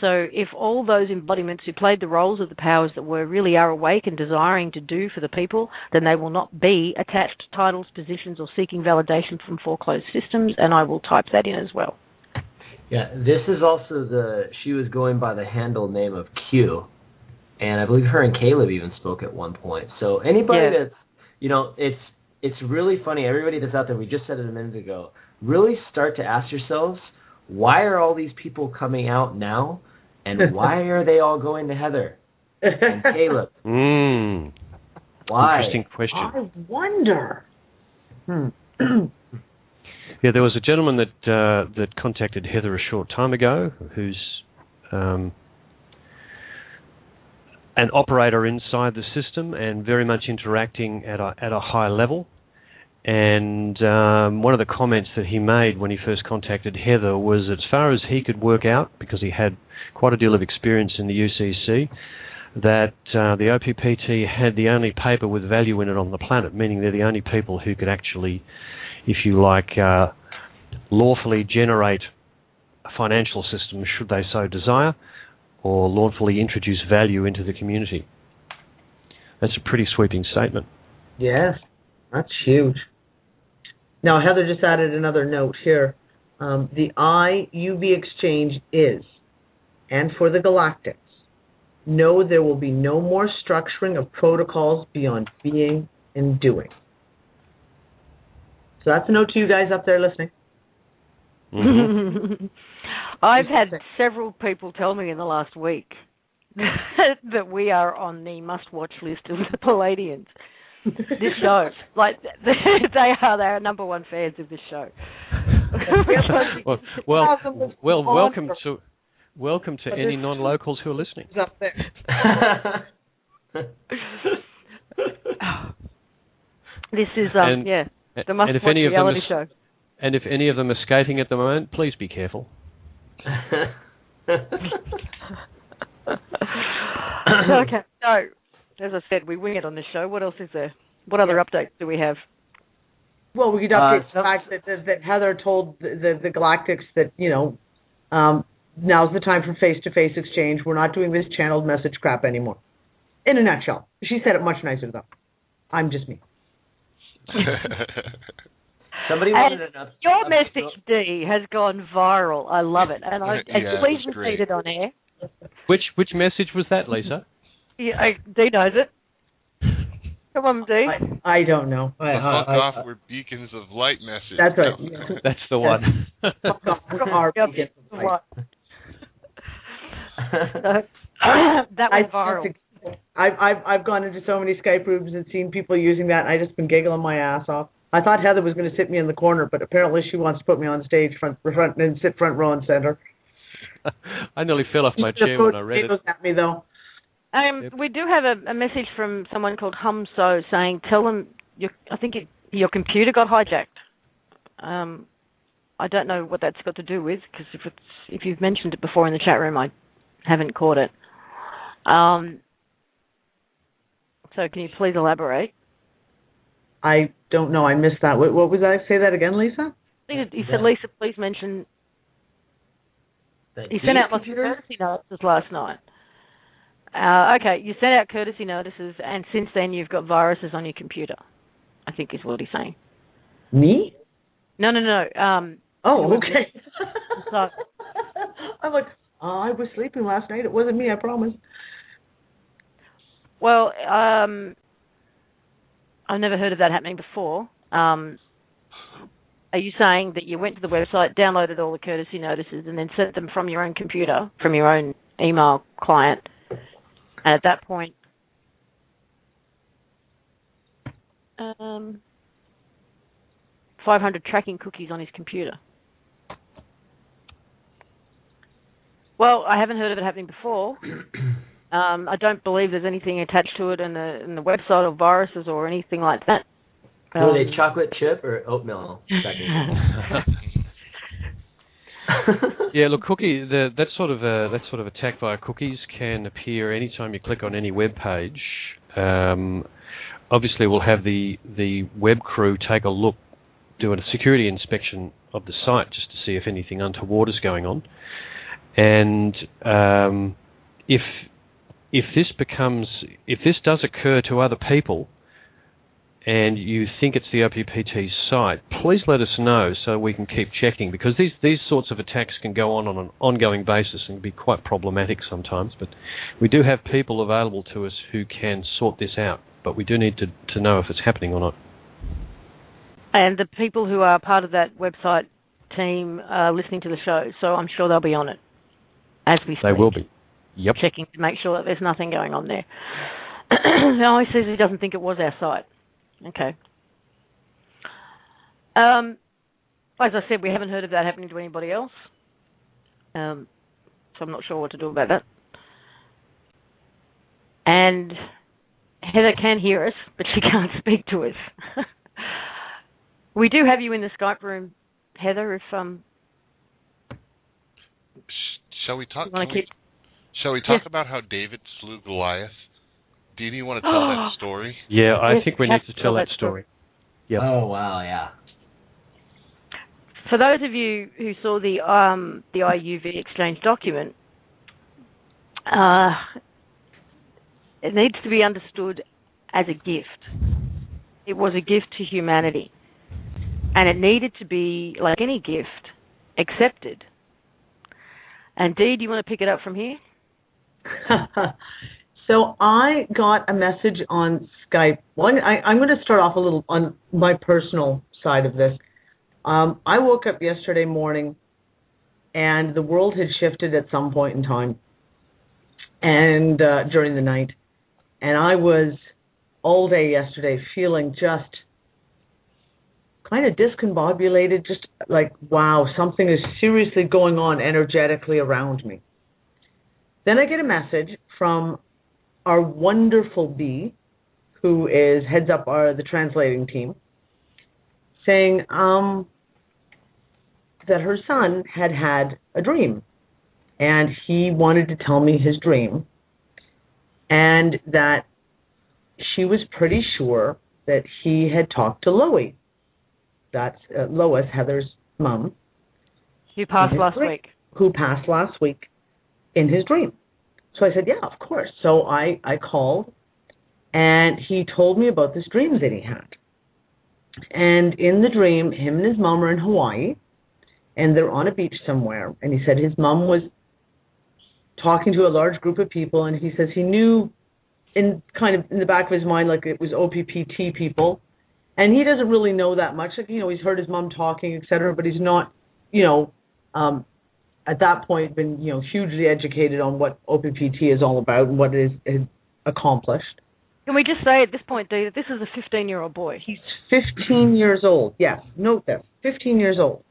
So if all those embodiments who played the roles of the powers that were really are awake and desiring to do for the people, then they will not be attached to titles, positions, or seeking validation from foreclosed systems, and I will type that in as well. Yeah, this is also she was going by the handle name of Q, and I believe her and Caleb even spoke at one point. So anybody that's, it's really funny. Everybody that's out there, we just said it a minute ago, really start to ask yourselves, why are all these people coming out now, and why are they all going to Heather and Caleb? Why? Interesting question. I wonder. Yeah, there was a gentleman that contacted Heather a short time ago, who's an operator inside the system and very much interacting at a high level. And one of the comments that he made when he first contacted Heather was, as far as he could work out, because he had quite a deal of experience in the UCC, that the OPPT had the only paper with value in it on the planet, meaning they're the only people who could actually, if you like, lawfully generate a financial system should they so desire, or lawfully introduce value into the community. That's a pretty sweeping statement. Yes, that's huge. Now, Heather just added another note here. The IUV exchange is, and for the Galactics, no, there will be no more structuring of protocols beyond being and doing. So that's a note to you guys up there listening. Mm-hmm. I've had several people tell me in the last week that we are on the must-watch list of the Palladians. This show, like they are number one fans of this show. well, welcome to any non-locals who are listening. Up there. This is the must-watch reality show. And if any of them are skating at the moment, please be careful. Okay, so as I said, we wing it on this show. What else is there? What other updates do we have? Well, we could update the fact that Heather told the Galactics that, now's the time for face-to-face exchange. We're not doing this channeled message crap anymore. In a nutshell. She said it much nicer, though. I'm just me. Somebody wanted an your message, D, has gone viral. I love it. And please repeat it on air. Which message was that, Lisa? Yeah, D knows it. Come on, D. I don't know. Fuck off, we're beacons of light message. That's right. No. That's the one. Fuck off, we're our beacons of light. That went viral. I've gone into so many Skype rooms and seen people using that, and I've just been giggling my ass off. I thought Heather was going to sit me in the corner, but apparently she wants to put me on stage front and sit front row and center. I nearly fell off my chair when I read it. At me, though. We do have a message from someone called Humso saying, tell them, I think your computer got hijacked. I don't know what that's got to do with, because if you've mentioned it before in the chat room, I haven't caught it. So can you please elaborate? I don't know. I missed that. What was that? Say that again, Lisa? He said, Lisa, please mention. He sent out lots of courtesy notices last night. Okay, you sent out courtesy notices, and since then you've got viruses on your computer, I think is what he's saying. Me? No. Okay. So, I'm like, I was sleeping last night. It wasn't me, I promise. Well, I've never heard of that happening before. Are you saying that you went to the website, downloaded all the courtesy notices, and then sent them from your own computer, from your own email client, and at that point, 500 tracking cookies on his computer? Well, I haven't heard of it happening before. I don't believe there's anything attached to it in the website or viruses or anything like that. Were they chocolate chip or oatmeal? Yeah, look, that sort of attack via cookies can appear anytime you click on any web page. Obviously, we'll have the web crew take a look, do a security inspection of the site just to see if anything untoward is going on, and if this does occur to other people, and you think it's the OPPT site, please let us know so we can keep checking, because these sorts of attacks can go on an ongoing basis and be quite problematic sometimes. But we do have people available to us who can sort this out, but we do need to know if it's happening or not. And the people who are part of that website team are listening to the show, so I'm sure they'll be on it as we speak. They will be. Yep. Checking to make sure that there's nothing going on there. No, he says he doesn't think it was our site. Okay. As I said, we haven't heard of that happening to anybody else. So I'm not sure what to do about that. And Heather can hear us, but she can't speak to us. We do have you in the Skype room, Heather, if Shall we talk? Shall we talk about how David slew Goliath? Do you want to tell that story? Yeah, I think we need to tell that story. Yep. Oh, wow, yeah. For those of you who saw the IUV exchange document, it needs to be understood as a gift. It was a gift to humanity. And it needed to be, like any gift, accepted. And Dee, do you want to pick it up from here? So I got a message on Skype. Well, I'm going to start off a little on my personal side of this. I woke up yesterday morning, and the world had shifted at some point in time, and during the night. And I was all day yesterday feeling just kind of discombobulated, just like, wow, something is seriously going on energetically around me. Then I get a message from our wonderful Bee, who heads up the translating team, saying that her son had a dream, and he wanted to tell me his dream, and that she was pretty sure that he had talked to Lois. That's Lois, Heather's mom. Who passed last week. Who passed last week in his dream. So I said, yeah, of course. So I called, and he told me about this dream that he had. And in the dream, him and his mom are in Hawaii, and they're on a beach somewhere. And he said his mom was talking to a large group of people, and he says he knew in the back of his mind, like it was OPPT people. And he doesn't really know that much. Like, he's heard his mom talking, et cetera, but he's not, at that point been, hugely educated on what OPPT is all about and what it is accomplished. Can we just say at this point, Dee, that this is a 15-year-old boy? He's 15 years old. Yes, note that. 15 years old.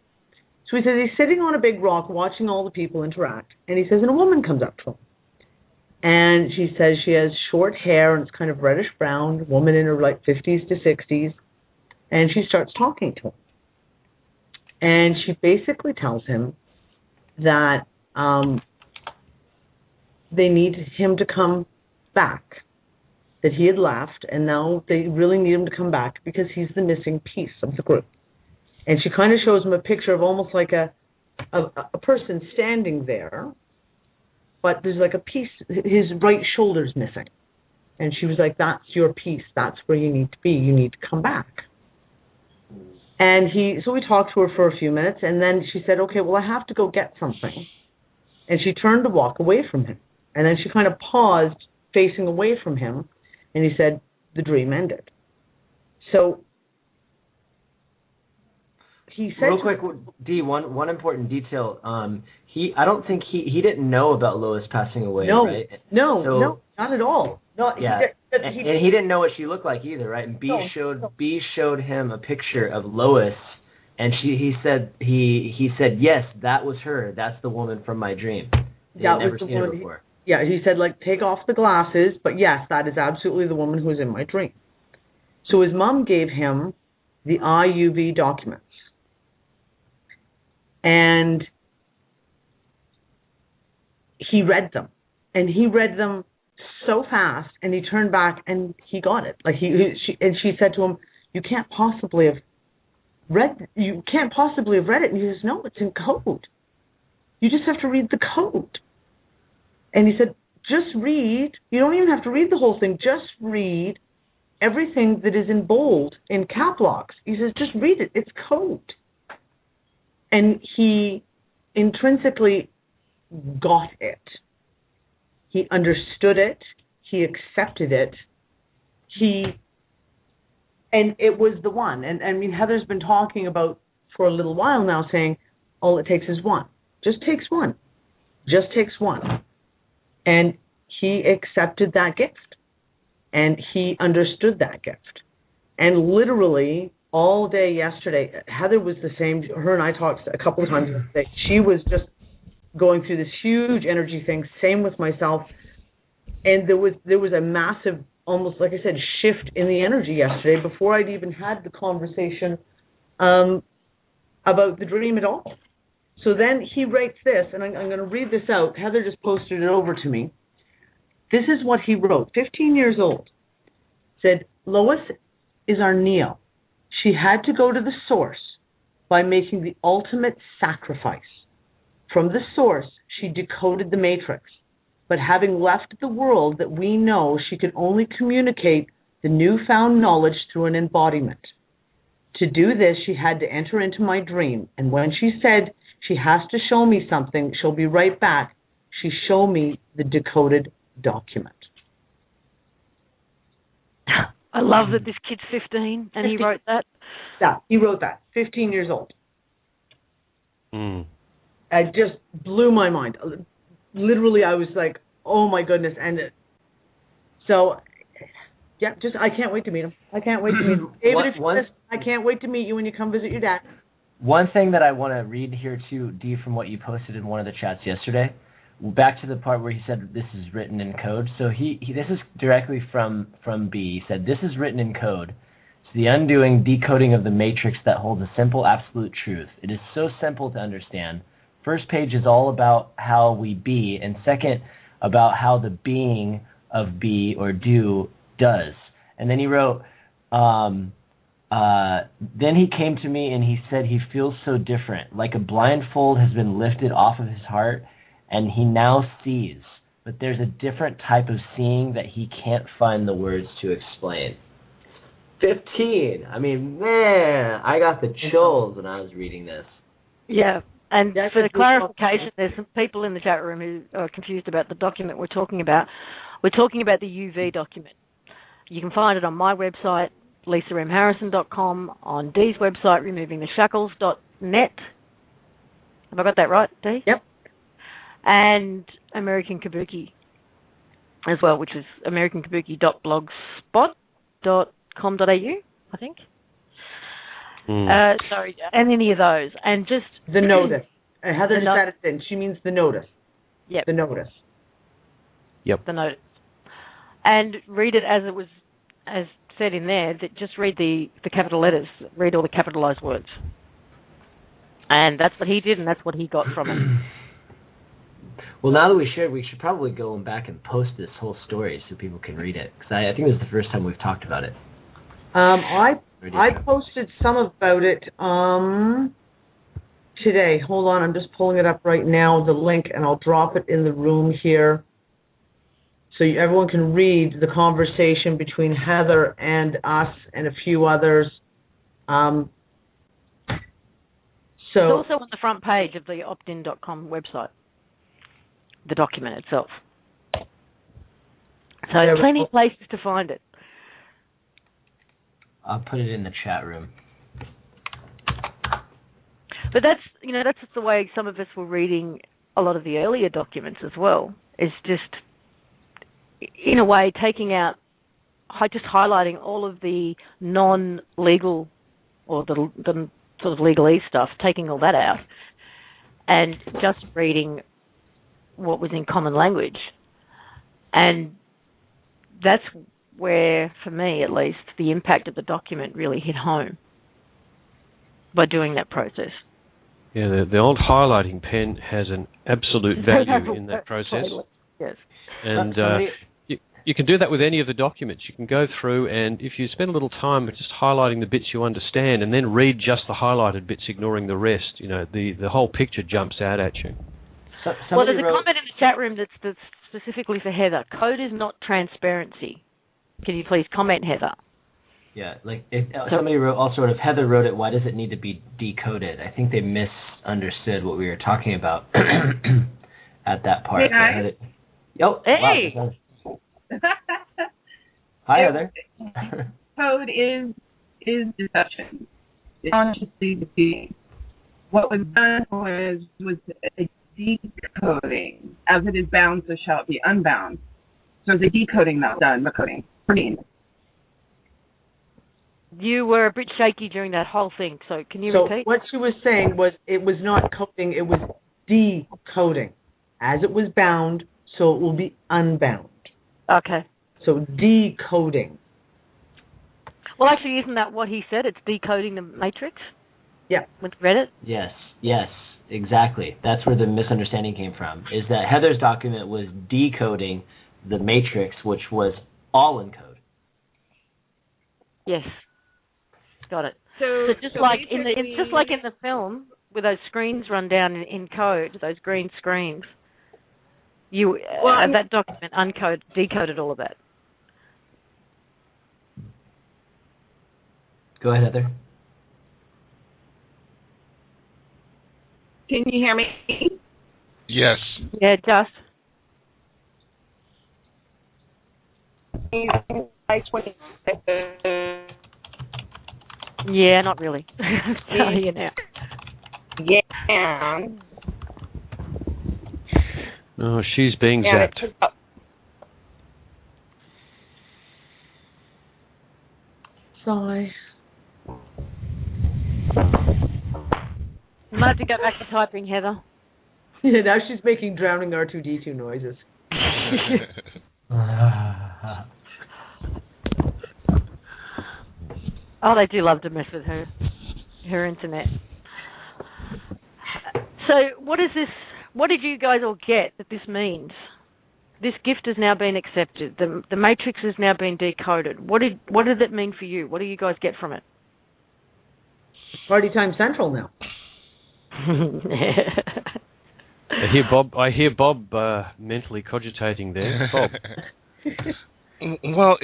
So he says he's sitting on a big rock watching all the people interact. And he says, and a woman comes up to him. And she says she has short hair and it's kind of reddish-brown, woman in her 50s to 60s. And she starts talking to him. And she basically tells him that they need him to come back, that he had left, and now they really need him to come back because he's the missing piece of the group. And she kind of shows him a picture of almost like a person standing there, but there's like a piece, his right shoulder's missing. And she was like, that's your piece, that's where you need to be, you need to come back. And so we talked to her for a few minutes, and then she said, okay, well, I have to go get something. And she turned to walk away from him. And then she kind of paused, facing away from him, and he said, the dream ended. So he said... Real quick, Dee, one important detail. I don't think he didn't know about Lois passing away, right? No, not at all. No, yeah. And he didn't know what she looked like either, right? And B showed him a picture of Lois, and he said yes, that was her. That's the woman from my dream. He had never seen her before. He said, take off the glasses, but yes, that is absolutely the woman who was in my dream. So his mom gave him the IUV documents, and he read them, so fast, and he turned back and he got it. She said to him, you can't possibly have read it. And he says, no, it's in code. You just have to read the code. And he said, just read. You don't even have to read the whole thing. Just read everything that is in bold, in cap locks. He says, just read it. It's code. And he intrinsically got it. He understood it. He accepted it. And it was the one. And I mean, Heather's been talking about for a little while now, saying, all it takes is one. Just takes one. Just takes one. And he accepted that gift. And he understood that gift. And literally all day yesterday, Heather was the same. Her and I talked a couple of times yesterday. She was just going through this huge energy thing. Same with myself. And there was a massive, almost like I said, shift in the energy yesterday before I'd even had the conversation about the dream at all. So then he writes this, and I'm going to read this out. Heather just posted it over to me. This is what he wrote, 15 years old. Said, Lois is our Neo. She had to go to the source by making the ultimate sacrifice. From the source, she decoded the matrix. But having left the world that we know, she could only communicate the newfound knowledge through an embodiment. To do this, she had to enter into my dream. And when she said she has to show me something, she'll be right back, she showed me the decoded document. I love that this kid's 15 and he wrote that. Yeah, he wrote that. 15 years old. It just blew my mind. Literally, I was like, oh my goodness. And so, yeah, just I can't wait to meet him. I can't wait to meet him. David, if you're listening, I can't wait to meet you when you come visit your dad. One thing that I want to read here too, Dee, from what you posted in one of the chats yesterday, back to the part where he said this is written in code. So he this is directly from B. He said, this is written in code. It's the undoing, decoding of the matrix that holds a simple, absolute truth. It is so simple to understand. First page is all about how we be, and second, about how the being of be or do does. And then he wrote, then he came to me and he said he feels so different, like a blindfold has been lifted off of his heart, and he now sees. But there's a different type of seeing that he can't find the words to explain. 15. I mean, man, I got the chills when I was reading this. Yeah. And for the clarification, there's some people in the chat room who are confused about the document we're talking about. We're talking about the UV document. You can find it on my website, lisamharrison.com, on Dee's website, removingtheshackles.net. Have I got that right, Dee? Yep. And American Kabuki as well, which is americankabuki.blogspot.com.au, I think. Sorry, and any of those, and just the notice. Heather just added it in. She means the notice. Yep. The notice. Yep. The notice. And read it as it was, as said in there. That just read the capital letters. Read all the capitalized words. And that's what he did, and that's what he got from it. Well, now that we shared, we should probably go back and post this whole story so people can read it. Because I think this is the first time we've talked about it. I posted some about it today. Hold on, I'm just pulling it up right now, the link, and I'll drop it in the room here so everyone can read the conversation between Heather and us and a few others. So it's also on the front page of the optin.com website, the document itself. So plenty of places to find it. I'll put it in the chat room. But that's just the way some of us were reading a lot of the earlier documents as well. Is just, in a way, taking out, just highlighting all of the non-legal or the sort of legalese stuff, taking all that out, and just reading what was in common language. And that's where, for me at least, the impact of the document really hit home by doing that process. Yeah, the old highlighting pen has an absolute value in that process. Yes. And you can do that with any of the documents. You can go through, and if you spend a little time just highlighting the bits you understand and then read just the highlighted bits, ignoring the rest, the whole picture jumps out at you. Well, there's a comment in the chat room that's specifically for Heather. Code is not transparency. Can you please comment, Heather? Yeah, like if somebody wrote all sort of Heather wrote it. Why does it need to be decoded? I think they misunderstood what we were talking about at that part. Hey, Hey. Wow. Hi, Heather. Code is deception. It's consciously deceiving. What was done was a decoding. As it is bound, so shall it be unbound. So the decoding that was done, the coding. You were a bit shaky during that whole thing, so can you repeat? So what she was saying was it was not coding, it was decoding. As it was bound, so it will be unbound. Okay. So decoding. Well, actually, isn't that what he said? It's decoding the matrix? Yeah. With Reddit? Yes, exactly. That's where the misunderstanding came from, is that Heather's document was decoding the matrix, which was all in code. Yes. Got it. So just like in the film, where those screens run down in code, those green screens, that document decoded all of that. Go ahead, Heather. Can you hear me? Yes. Yeah, just. Yeah, not really. Tell you now. Yeah. Oh, she's being zapped. Sigh. You might have to go back to typing, Heather. Yeah, now she's making drowning R2-D2 noises. Oh, they do love to mess with her internet. So, what is this? What did you guys all get that this means? This gift has now been accepted. The matrix has now been decoded. What did it mean for you? What do you guys get from it? Party time central now. I hear Bob mentally cogitating there. Bob. Well,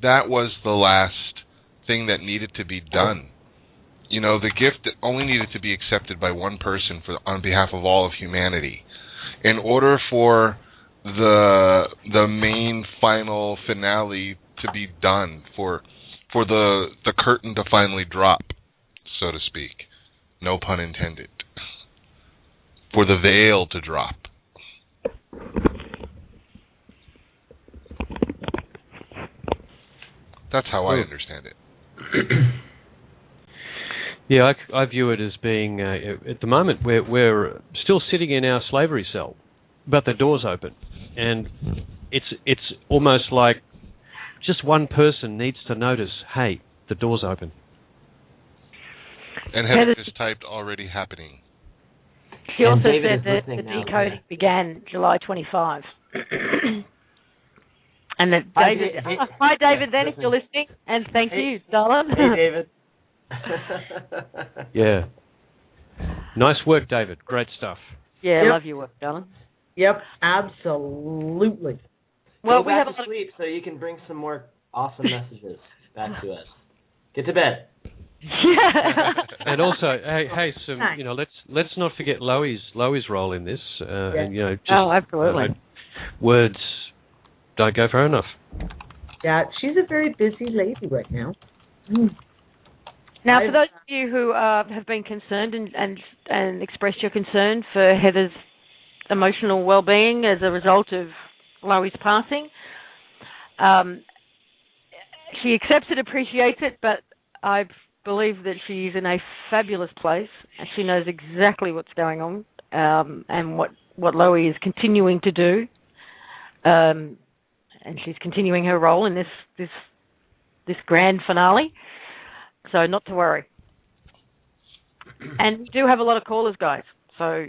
that was the last thing that needed to be done. You know, the gift only needed to be accepted by one person on behalf of all of humanity. In order for the main final finale to be done, for the curtain to finally drop, so to speak, no pun intended, for the veil to drop. That's how I understand it. Yeah, I view it as being, at the moment, we're still sitting in our slavery cell, but the door's open. And it's almost like just one person needs to notice, hey, the door's open. And Heather has typed already happening. She also said that the decoding began July 25. And that David... Hi, David, then, if you're listening. And thank you, darling. Hey, David. Yeah. Nice work, David. Great stuff. Yeah, I love your work, darling. Yep, absolutely. Well, we have to sleep so you can bring some more awesome messages back to us. Get to bed. And also, hey, let's not forget Loie's role in this. And just, absolutely. Words don't go far enough. Yeah, she's a very busy lady right now. Now, for those of you who have been concerned and expressed your concern for Heather's emotional well-being as a result of Loie's passing, she accepts it, appreciates it, but I believe that she's in a fabulous place. She knows exactly what's going on and what Loie is continuing to do, and she's continuing her role in this grand finale. So not to worry. And we do have a lot of callers, guys. So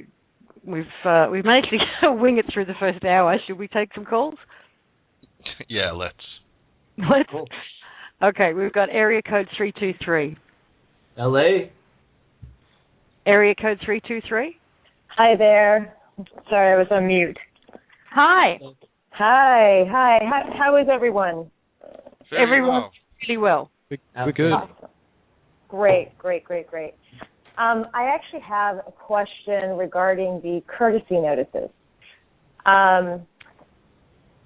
we've managed to wing it through the first hour. Should we take some calls? Yeah, let's. Cool. Okay, we've got area code 323. LA. Area code 323. Hi there. Sorry, I was on mute. Hi. Hi. How is everyone? Everyone really well. We're good. Awesome. Great. I actually have a question regarding the courtesy notices.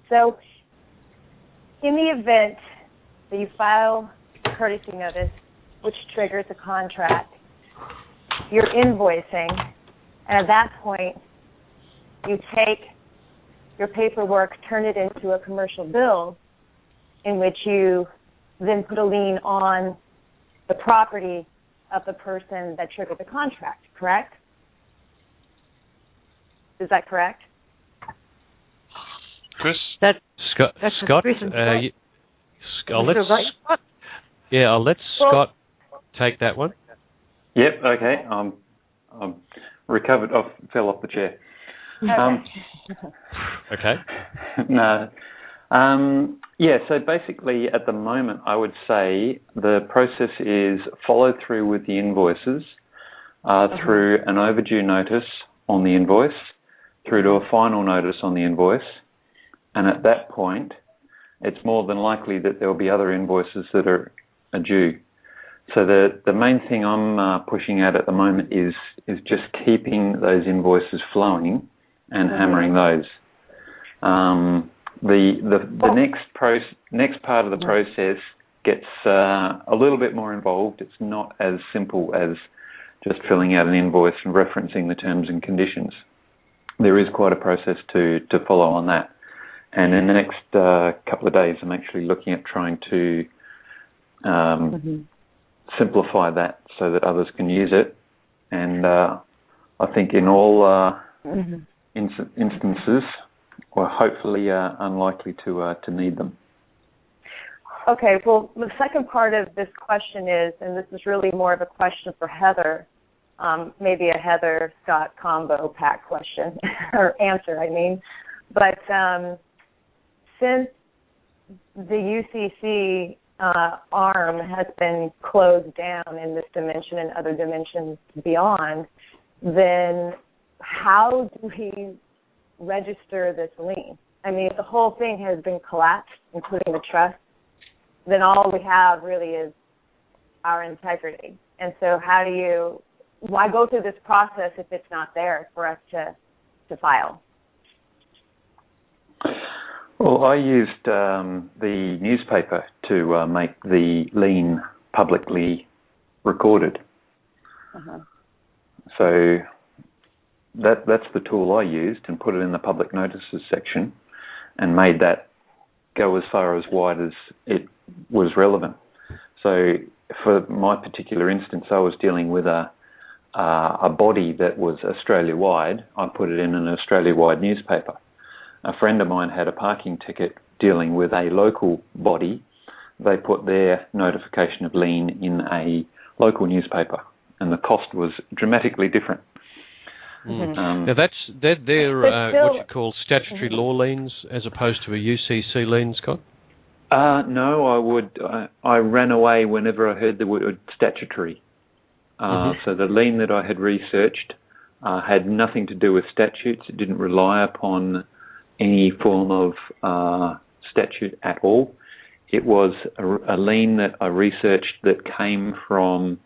So, in the event that you file a courtesy notice, which triggers a contract, you're invoicing, and at that point, you take your paperwork, turn it into a commercial bill, in which you then put a lien on the property of the person that triggered the contract, correct? Is that correct? Chris? Scott, I'll let Scott take that one. Yep, okay. I'm recovered. I fell off the chair. Okay. No. Yeah, so basically at the moment I would say the process is follow through with the invoices through an overdue notice on the invoice, through to a final notice on the invoice, and at that point it's more than likely that there will be other invoices that are due. So the main thing I'm pushing at the moment is just keeping those invoices flowing and hammering those. The next part of the process gets a little bit more involved. It's not as simple as just filling out an invoice and referencing the terms and conditions. There is quite a process to follow on that. And in the next couple of days, I'm actually looking at trying to simplify that so that others can use it. And I think in all instances, we're hopefully unlikely to need them. Okay, well, the second part of this question is, and this is really more of a question for Heather, maybe a Heather-Scott combo pack question, or answer, I mean. But since the UCC arm has been closed down in this dimension and other dimensions beyond, then how do we register this lien? I mean, if the whole thing has been collapsed, including the trust, then all we have really is our integrity. And so why go through this process if it's not there for us to file? Well, I used the newspaper to make the lien publicly recorded. So that's the tool I used, and put it in the public notices section and made that go as far as wide as it was relevant. So for my particular instance, I was dealing with a body that was Australia-wide. I put it in an Australia-wide newspaper. A friend of mine had a parking ticket dealing with a local body. They put their notification of lien in a local newspaper, and the cost was dramatically different. Now they're what you call statutory law liens as opposed to a UCC lien, Scott? No, I ran away whenever I heard the word statutory. So the lien that I had researched had nothing to do with statutes. It didn't rely upon any form of statute at all. It was a lien that I researched that came from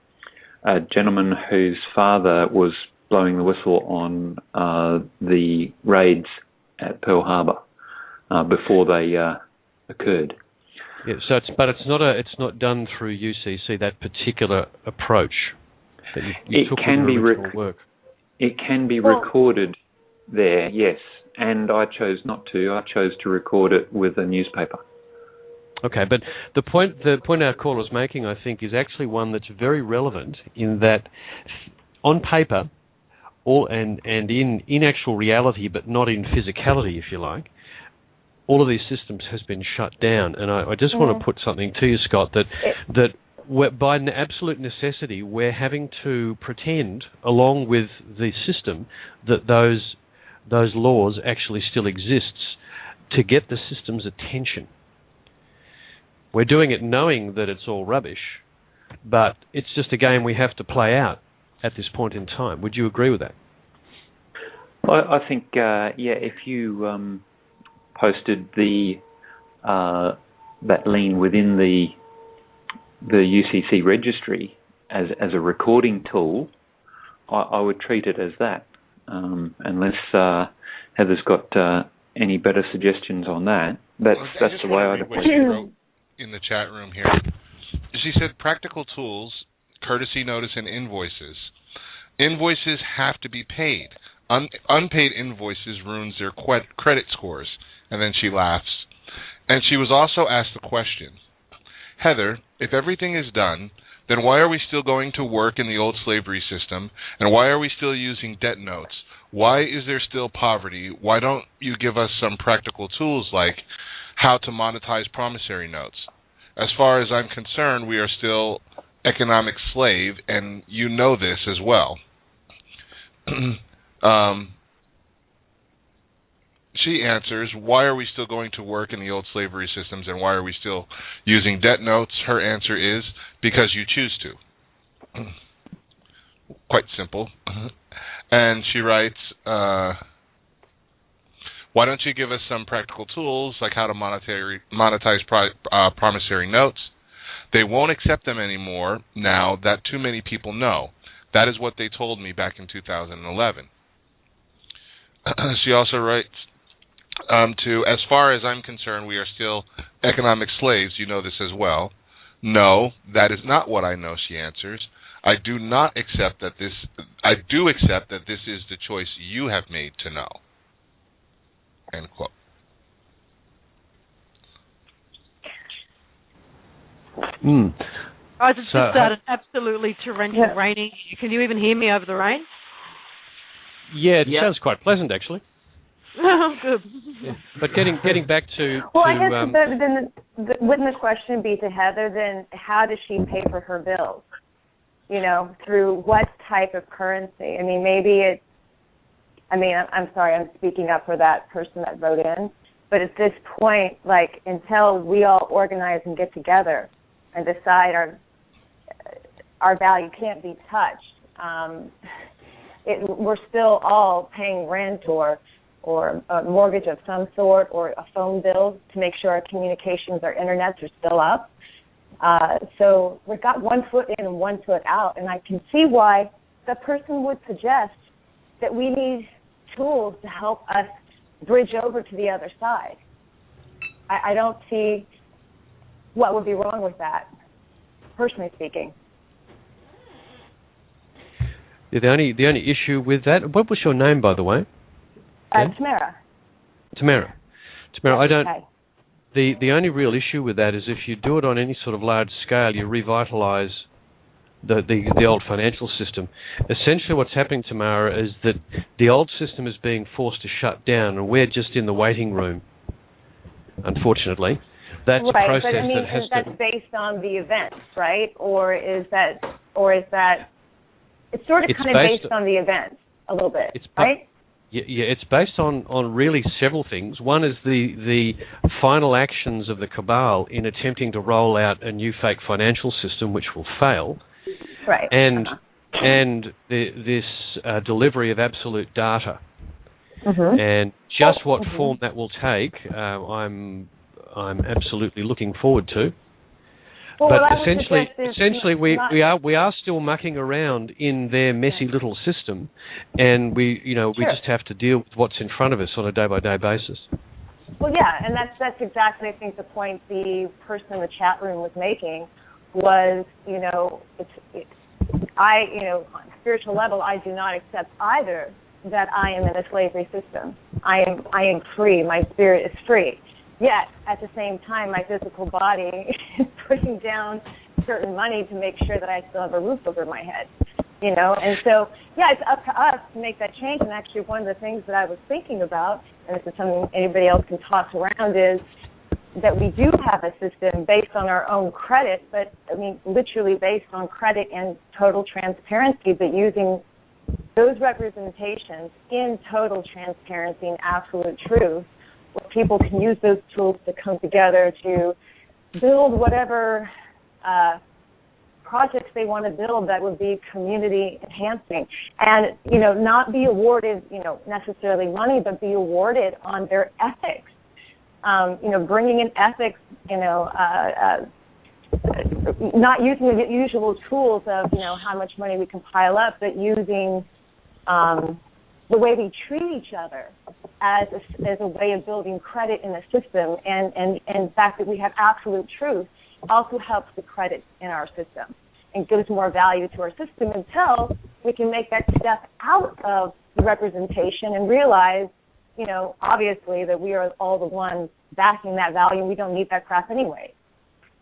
a gentleman whose father was blowing the whistle on the raids at Pearl Harbor before they occurred. Yeah, so it's not done through UCC, that particular approach that you took with your original work. It can be recorded there, yes, and I chose not to. I chose to record it with a newspaper. Okay, but the point our caller is making, I think, is actually one that's very relevant in that on paper, and in actual reality, but not in physicality, if you like, all of these systems has been shut down. And I just want to put something to you, Scott, that by absolute necessity, we're having to pretend, along with the system, that those laws actually still exists to get the system's attention. We're doing it knowing that it's all rubbish, but it's just a game we have to play out at this point in time. Would you agree with that? I think, if you posted the that lien within the UCC registry as a recording tool, I would treat it as that. Unless Heather's got any better suggestions on that. That's the way I'd approach it. She wrote in the chat room here. She said practical tools, courtesy notice, and invoices. Invoices have to be paid. Unpaid invoices ruins their credit scores. And then she laughs. And she was also asked the question, Heather, if everything is done, then why are we still going to work in the old slavery system? And why are we still using debt notes? Why is there still poverty? Why don't you give us some practical tools like how to monetize promissory notes? As far as I'm concerned, we are still economic slave, and you know this as well. She answers, why are we still going to work in the old slavery systems, and why are we still using debt notes? Her answer is, because you choose to. Quite simple. And she writes, why don't you give us some practical tools, like how to monetize promissory notes? They won't accept them anymore now that too many people know. That is what they told me back in 2011. She also writes, as far as I'm concerned, we are still economic slaves. You know this as well. No, that is not what I know, she answers. I do accept that this is the choice you have made to know. End quote. Guys, it's just started absolutely torrential raining. Can you even hear me over the rain? Yeah, it sounds quite pleasant, actually. Oh, good. Yeah. But getting back to... Well, I guess then wouldn't the question be to Heather, then how does she pay for her bills? You know, through what type of currency? I mean, I'm sorry, I'm speaking up for that person that wrote in, but at this point, like, until we all organize and get together and decide our value can't be touched, we're still all paying rent or a mortgage of some sort or a phone bill to make sure our communications, our internets are still up. So we've got one foot in and one foot out, and I can see why the person would suggest that we need tools to help us bridge over to the other side. I don't see what would be wrong with that, personally speaking. Yeah, the only issue with that, what was your name, by the way? Tamara. Tamara, I don't... Okay. The only real issue with that is if you do it on any sort of large scale, you revitalise the old financial system. Essentially what's happening, Tamara, is that the old system is being forced to shut down, and we're just in the waiting room, unfortunately. That's a process but I mean, that has that's based on the events, right? Or is that it's sort of kind of based on the events a little bit, right? Yeah, it's based on really several things. One is the final actions of the cabal in attempting to roll out a new fake financial system, which will fail. Right. And this delivery of absolute data. Mm-hmm. And just what form that will take, I'm absolutely looking forward to. Well, but essentially, we are still mucking around in their messy little system, and we just have to deal with what's in front of us on a day-by-day basis. Well, yeah, and that's exactly, I think, the point the person in the chat room was making was, on a spiritual level, I do not accept either that I am in a slavery system. I am free. My spirit is free. Yet, at the same time, my physical body is putting down certain money to make sure that I still have a roof over my head, And so, yeah, it's up to us to make that change. And actually, one of the things that I was thinking about, and this is something anybody else can toss around, is that we do have a system based on our own credit, but, literally based on credit and total transparency, but using those representations in total transparency and absolute truth, where people can use those tools to come together to build whatever projects they want to build that would be community enhancing, and not be awarded necessarily money, but be awarded on their ethics. bringing in ethics, not using the usual tools of, how much money we can pile up, but using the way we treat each other as a way of building credit in the system, and the fact that we have absolute truth also helps the credit in our system and gives more value to our system until we can make that step out of the representation and realize, obviously that we are all the ones backing that value and we don't need that crap anyway.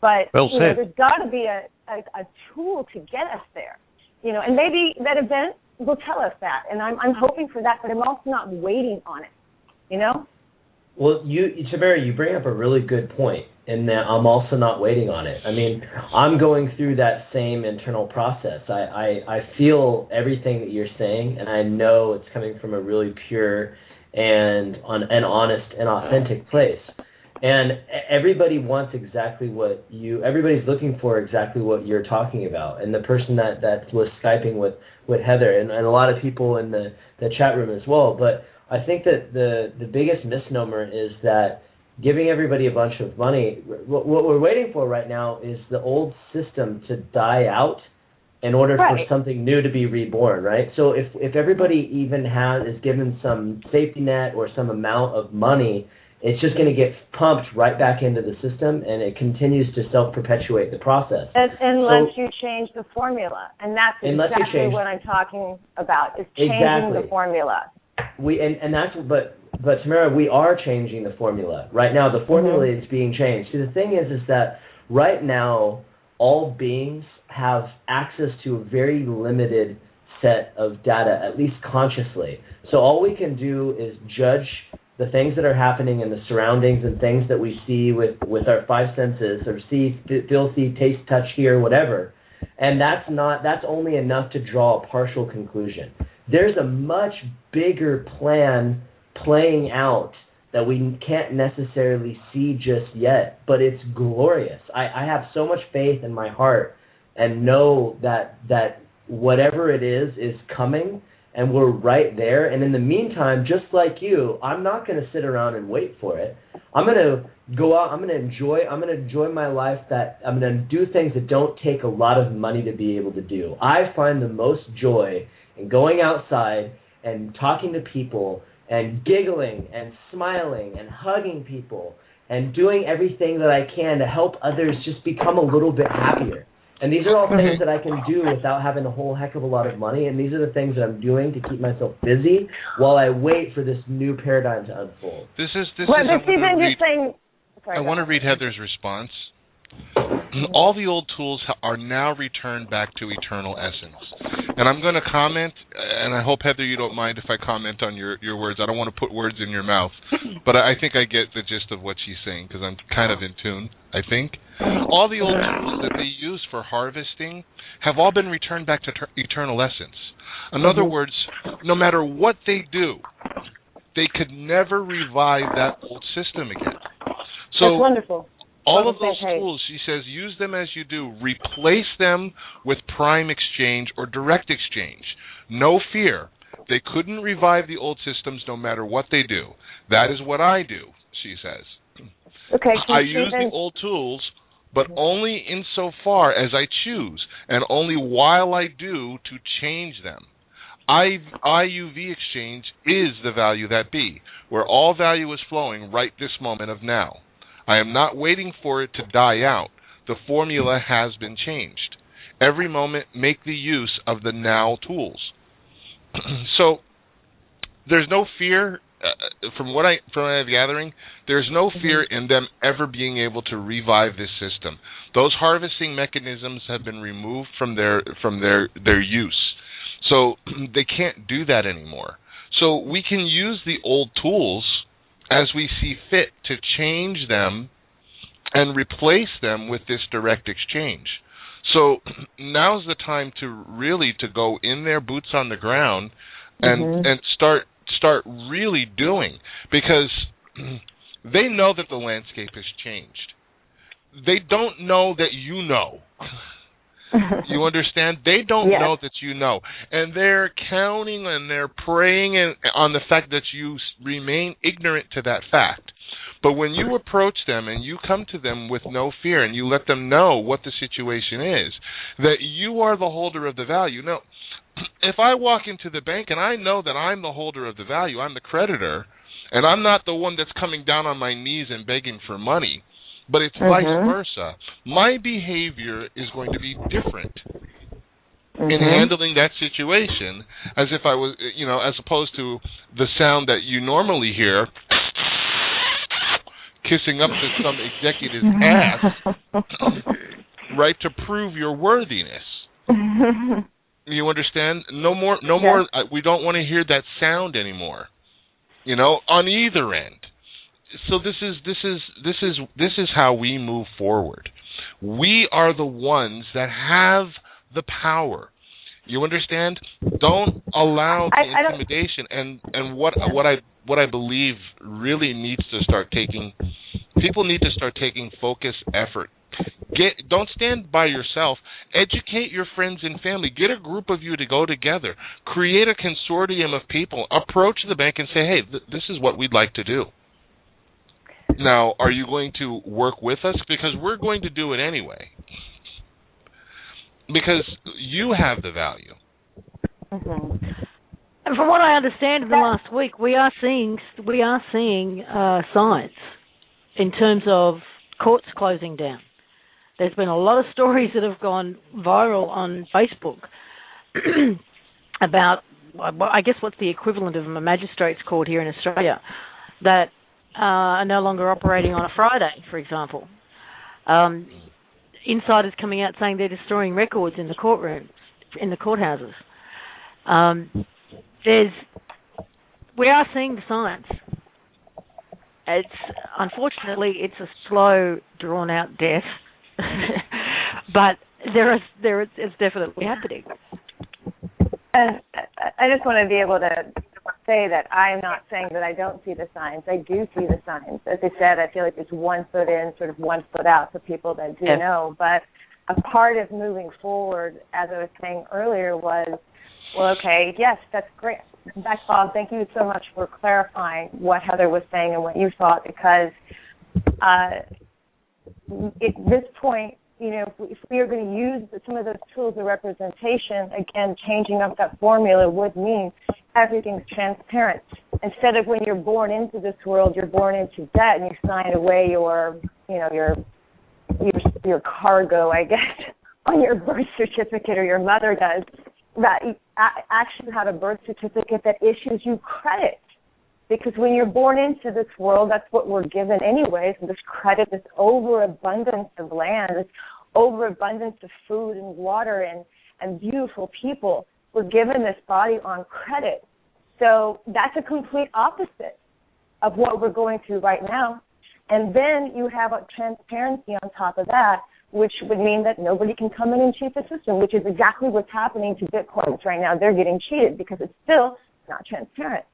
But there's got to be a tool to get us there, and maybe that event will tell us that, and I'm hoping for that, but I'm also not waiting on it, Well, Tamara, you bring up a really good point, in that I'm also not waiting on it. I mean, I'm going through that same internal process. I feel everything that you're saying, and I know it's coming from a really pure and honest and authentic place. And everybody wants everybody's looking for exactly what you're talking about. And the person that was Skyping with Heather, and a lot of people in the chat room as well. But I think that the biggest misnomer is that giving everybody a bunch of money, what we're waiting for right now is the old system to die out in order for something new to be reborn, right? So if everybody even is given some safety net or some amount of money, it's just going to get pumped right back into the system, and it continues to self-perpetuate the process. Unless you change the formula, and that's exactly what I'm talking about, is changing the formula. But Tamara, we are changing the formula. Right now, the formula is being changed. See, the thing is that right now, all beings have access to a very limited set of data, at least consciously. So all we can do is judge the things that are happening in the surroundings and things that we see with our five senses, or see, feel, see, taste, touch, hear, whatever. And that's only enough to draw a partial conclusion. There's a much bigger plan playing out that we can't necessarily see just yet, but it's glorious. I have so much faith in my heart and know that whatever it is coming, and we're right there. And in the meantime, just like you, I'm not going to sit around and wait for it. I'm going to go out. I'm going to enjoy my life. That I'm going to do things that don't take a lot of money to be able to do. I find the most joy in going outside and talking to people and giggling and smiling and hugging people and doing everything that I can to help others just become a little bit happier. And these are all things that I can do without having a whole heck of a lot of money, and these are the things that I'm doing to keep myself busy while I wait for this new paradigm to unfold. I want to read Heather's response. All the old tools are now returned back to eternal essence. And I'm going to comment, and I hope, Heather, you don't mind if I comment on your words. I don't want to put words in your mouth, but I think I get the gist of what she's saying, because I'm kind of in tune, I think. All the old tools that they use for harvesting have all been returned back to eternal essence. In other words, no matter what they do, they could never revive that old system again. So that's wonderful. All of those tools, she says, use them as you do. Replace them with prime exchange or direct exchange. No fear. They couldn't revive the old systems no matter what they do. That is what I do, she says. Okay. I use the old tools, but only insofar as I choose, and only while I do to change them. IUV exchange is the value that be, where all value is flowing right this moment of now. I am not waiting for it to die out. The formula has been changed. Every moment, make the use of the now tools. So there's no fear, from what I'm gathering, there's no fear in them ever being able to revive this system. Those harvesting mechanisms have been removed from their use. So they can't do that anymore. So we can use the old tools as we see fit to change them and replace them with this direct exchange. So now's the time to go in there, boots on the ground, and start really doing, because they know that the landscape has changed. They don't know that you know. You understand? They don't know that you know. And they're counting and they're praying on the fact that you remain ignorant to that fact. But when you approach them and you come to them with no fear and you let them know what the situation is, that you are the holder of the value. Now, if I walk into the bank and I know that I'm the holder of the value, I'm the creditor, and I'm not the one that's coming down on my knees and begging for money, but it's vice versa, my behavior is going to be different in handling that situation as if I was, as opposed to the sound that you normally hear kissing up to some executive's ass, right, to prove your worthiness. You understand? No more. We don't want to hear that sound anymore. On either end. So this is how we move forward. We are the ones that have the power. You understand? Don't allow the intimidation and what I believe really needs to start taking. People need to start taking focused effort. Don't stand by yourself. Educate your friends and family. Get a group of you to go together. Create a consortium of people. Approach the bank and say, hey, this is what we'd like to do. Now, are you going to work with us? Because we're going to do it anyway. Because you have the value. And from what I understand in the last week, we are seeing signs in terms of courts closing down. There's been a lot of stories that have gone viral on Facebook about, I guess, what's the equivalent of a magistrate's court here in Australia, that are no longer operating on a Friday, for example. Insiders coming out saying they're destroying records in the courtrooms, in the courthouses. We are seeing the signs. Unfortunately, it's a slow, drawn-out death. But it's definitely happening. And I just want to be able to say that I am not saying that I don't see the signs. I do see the signs. As I said, I feel like it's 1 foot in, sort of 1 foot out for people that do know. But a part of moving forward, as I was saying earlier, was, well, okay, yes, that's great. In fact, Bob, thank you so much for clarifying what Heather was saying and what you thought, because at this point, if we are going to use some of those tools of representation, again, changing up that formula would mean everything's transparent. Instead of when you're born into this world, you're born into debt and you sign away your cargo, I guess, on your birth certificate, or your mother does, that you actually have a birth certificate that issues you credit. Because when you're born into this world, that's what we're given anyways, this credit, this overabundance of land, this overabundance of food and water and beautiful people. We're given this body on credit. So that's a complete opposite of what we're going through right now. And then you have a transparency on top of that, which would mean that nobody can come in and cheat the system, which is exactly what's happening to Bitcoins right now. They're getting cheated because it's still not transparent.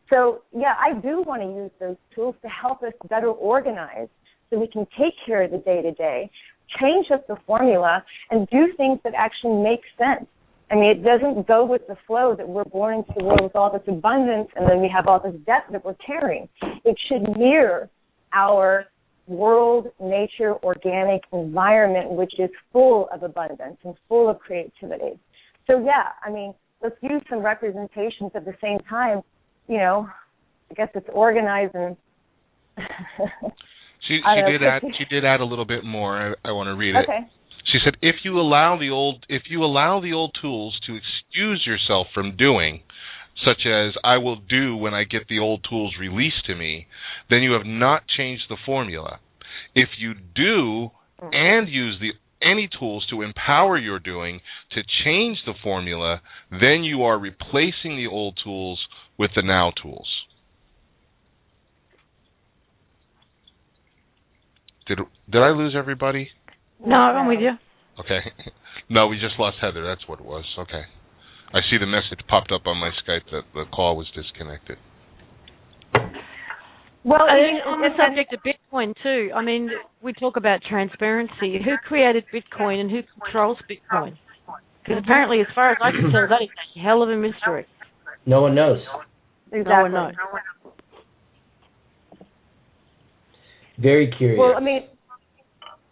So, yeah, I do want to use those tools to help us better organize so we can take care of the day-to-day, change up the formula, and do things that actually make sense. I mean, it doesn't go with the flow that we're born into the world with all this abundance and then we have all this debt that we're carrying. It should mirror our world, nature, organic environment, which is full of abundance and full of creativity. So, yeah, I mean, let's use some representations at the same time. I guess it's organized and she did add a little bit more. I want to read it. Okay. She said, if you allow the old tools to excuse yourself from doing, such as I will do when I get the old tools released to me, then you have not changed the formula. If you do and use any tools to empower your doing to change the formula, then you are replacing the old tools with the now tools. Did I lose everybody? No, I'm with you. Okay. No, we just lost Heather. That's what it was. Okay. I see the message popped up on my Skype that the call was disconnected. Well, on the subject of Bitcoin too, I mean, we talk about transparency. Who created Bitcoin and who controls Bitcoin? Because apparently, as far as I can tell, that is a hell of a mystery. No one knows. Exactly. No one knows. Very curious. Well, I mean,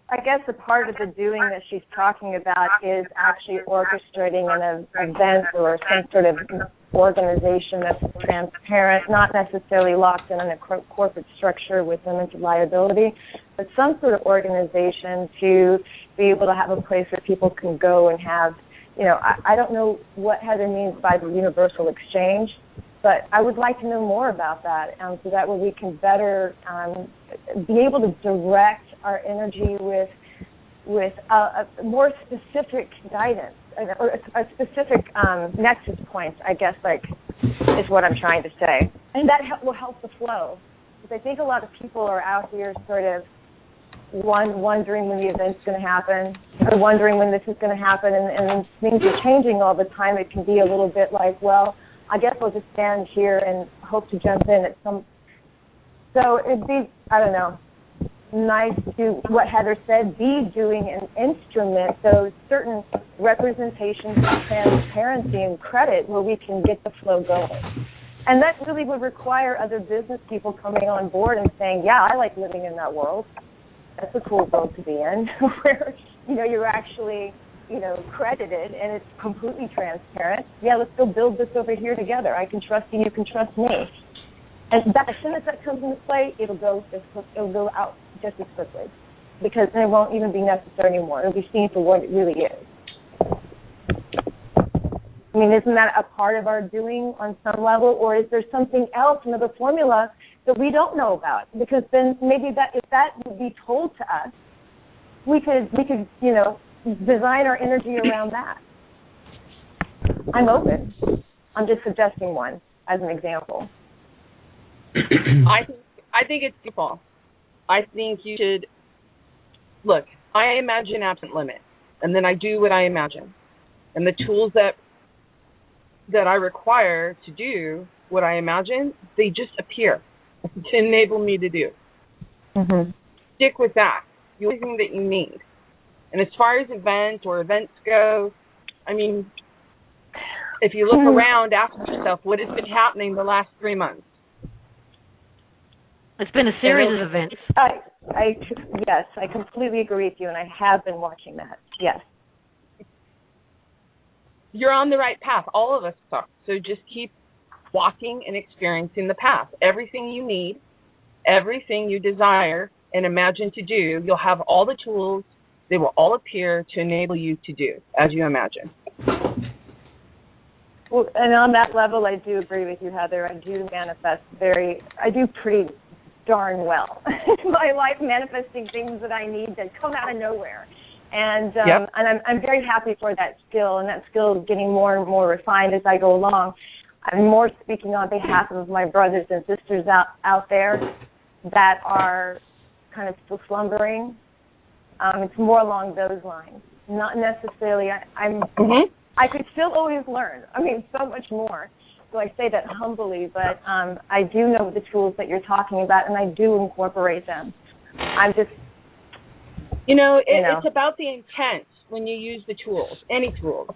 I guess the part of the doing that she's talking about is actually orchestrating an event or some sort of organization that's transparent, not necessarily locked in a corporate structure with limited liability, but some sort of organization to be able to have a place where people can go and have, I don't know what Heather means by the universal exchange, but I would like to know more about that, so that way we can better be able to direct our energy with a more specific guidance or a specific nexus point, I guess, is what I'm trying to say. And that will help the flow. Because I think a lot of people are out here sort of wondering when the event's going to happen or wondering when this is going to happen, and things are changing all the time. It can be a little bit like, well, I guess I'll just stand here and hope to jump in at some. So it'd be, I don't know, nice to, what Heather said, be doing an instrument, those certain representations of transparency and credit where we can get the flow going. And that really would require other business people coming on board and saying, yeah, I like living in that world. That's a cool world to be in, where, you're actually, credited and it's completely transparent. Yeah, let's go build this over here together. I can trust you, you can trust me. And that, as soon as that comes into play, it'll go out just as quickly, because then it won't even be necessary anymore. It'll be seen for what it really is. I mean, isn't that a part of our doing on some level, or is there something else, another formula that we don't know about? Because then maybe if that would be told to us, we could design our energy around that. I'm open. I'm just suggesting one as an example. I think it's default. I think you should look. I imagine absent limit, and then I do what I imagine, and the tools that I require to do what I imagine, they just appear to enable me to do. Mm-hmm. Stick with that. The only thing that you need. And as far as events go, I mean, if you look around, ask yourself, what has been happening the last 3 months? It's been a series of events. Yes, I completely agree with you, and I have been watching that. Yes. You're on the right path. All of us are. So just keep walking and experiencing the path. Everything you need, everything you desire and imagine to do, you'll have all the tools. They will all appear to enable you to do as you imagine. Well, and on that level, I do agree with you, Heather. I do manifest I do pretty darn well in my life, manifesting things that I need that come out of nowhere. And and I'm very happy for that skill, and that skill is getting more and more refined as I go along. I'm more speaking on behalf of my brothers and sisters out there that are kind of still slumbering. It's more along those lines, not necessarily. I could still always learn. I mean, so much more. So I say that humbly, but I do know the tools that you're talking about, and I do incorporate them. I'm just, it's about the intent when you use the tools, any tools.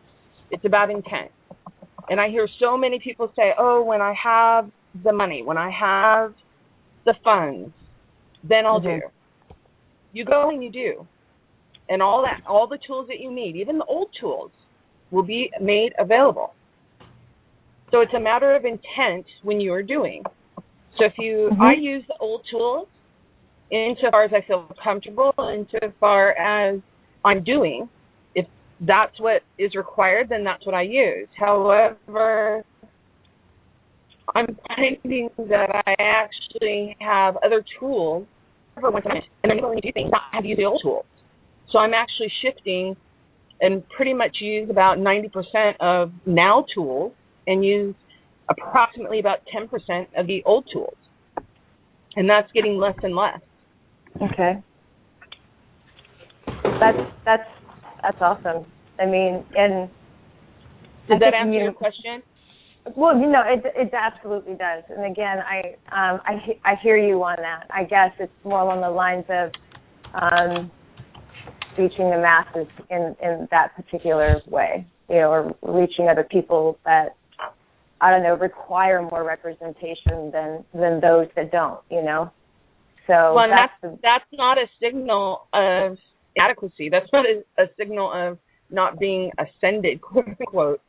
It's about intent. And I hear so many people say, oh, when I have the money, when I have the funds, then I'll do. You go and you do. And all the tools that you need, even the old tools, will be made available. So it's a matter of intent when you are doing. So if I use the old tools insofar as I feel comfortable, insofar as I'm doing. If that's what is required, then that's what I use. However, I'm finding that I actually have other tools, and I'm going to do things, not have used the old tools. So I'm actually shifting and pretty much use about 90% of now tools and use approximately about 10% of the old tools. And that's getting less and less. Okay. That's awesome. I mean, and does that answer your question? Well, it absolutely does. And again, I hear you on that. I guess it's more along the lines of reaching the masses in that particular way, or reaching other people that, I don't know, require more representation than those that don't, So well, that's not a signal of inadequacy. That's not a signal of not being ascended, quote unquote.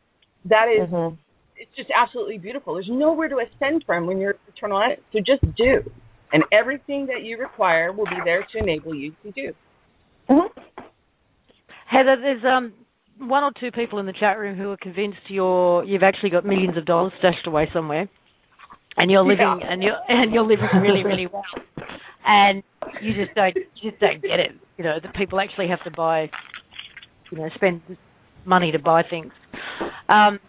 That is, it's just absolutely beautiful. There's nowhere to ascend from when you're eternal essence. So just do. And everything that you require will be there to enable you to do. Heather, there's one or two people in the chat room who are convinced you've actually got millions of dollars stashed away somewhere, and you're living and you're living really, really well, and you just don't get it. You know, that people actually have to buy, spend money to buy things. And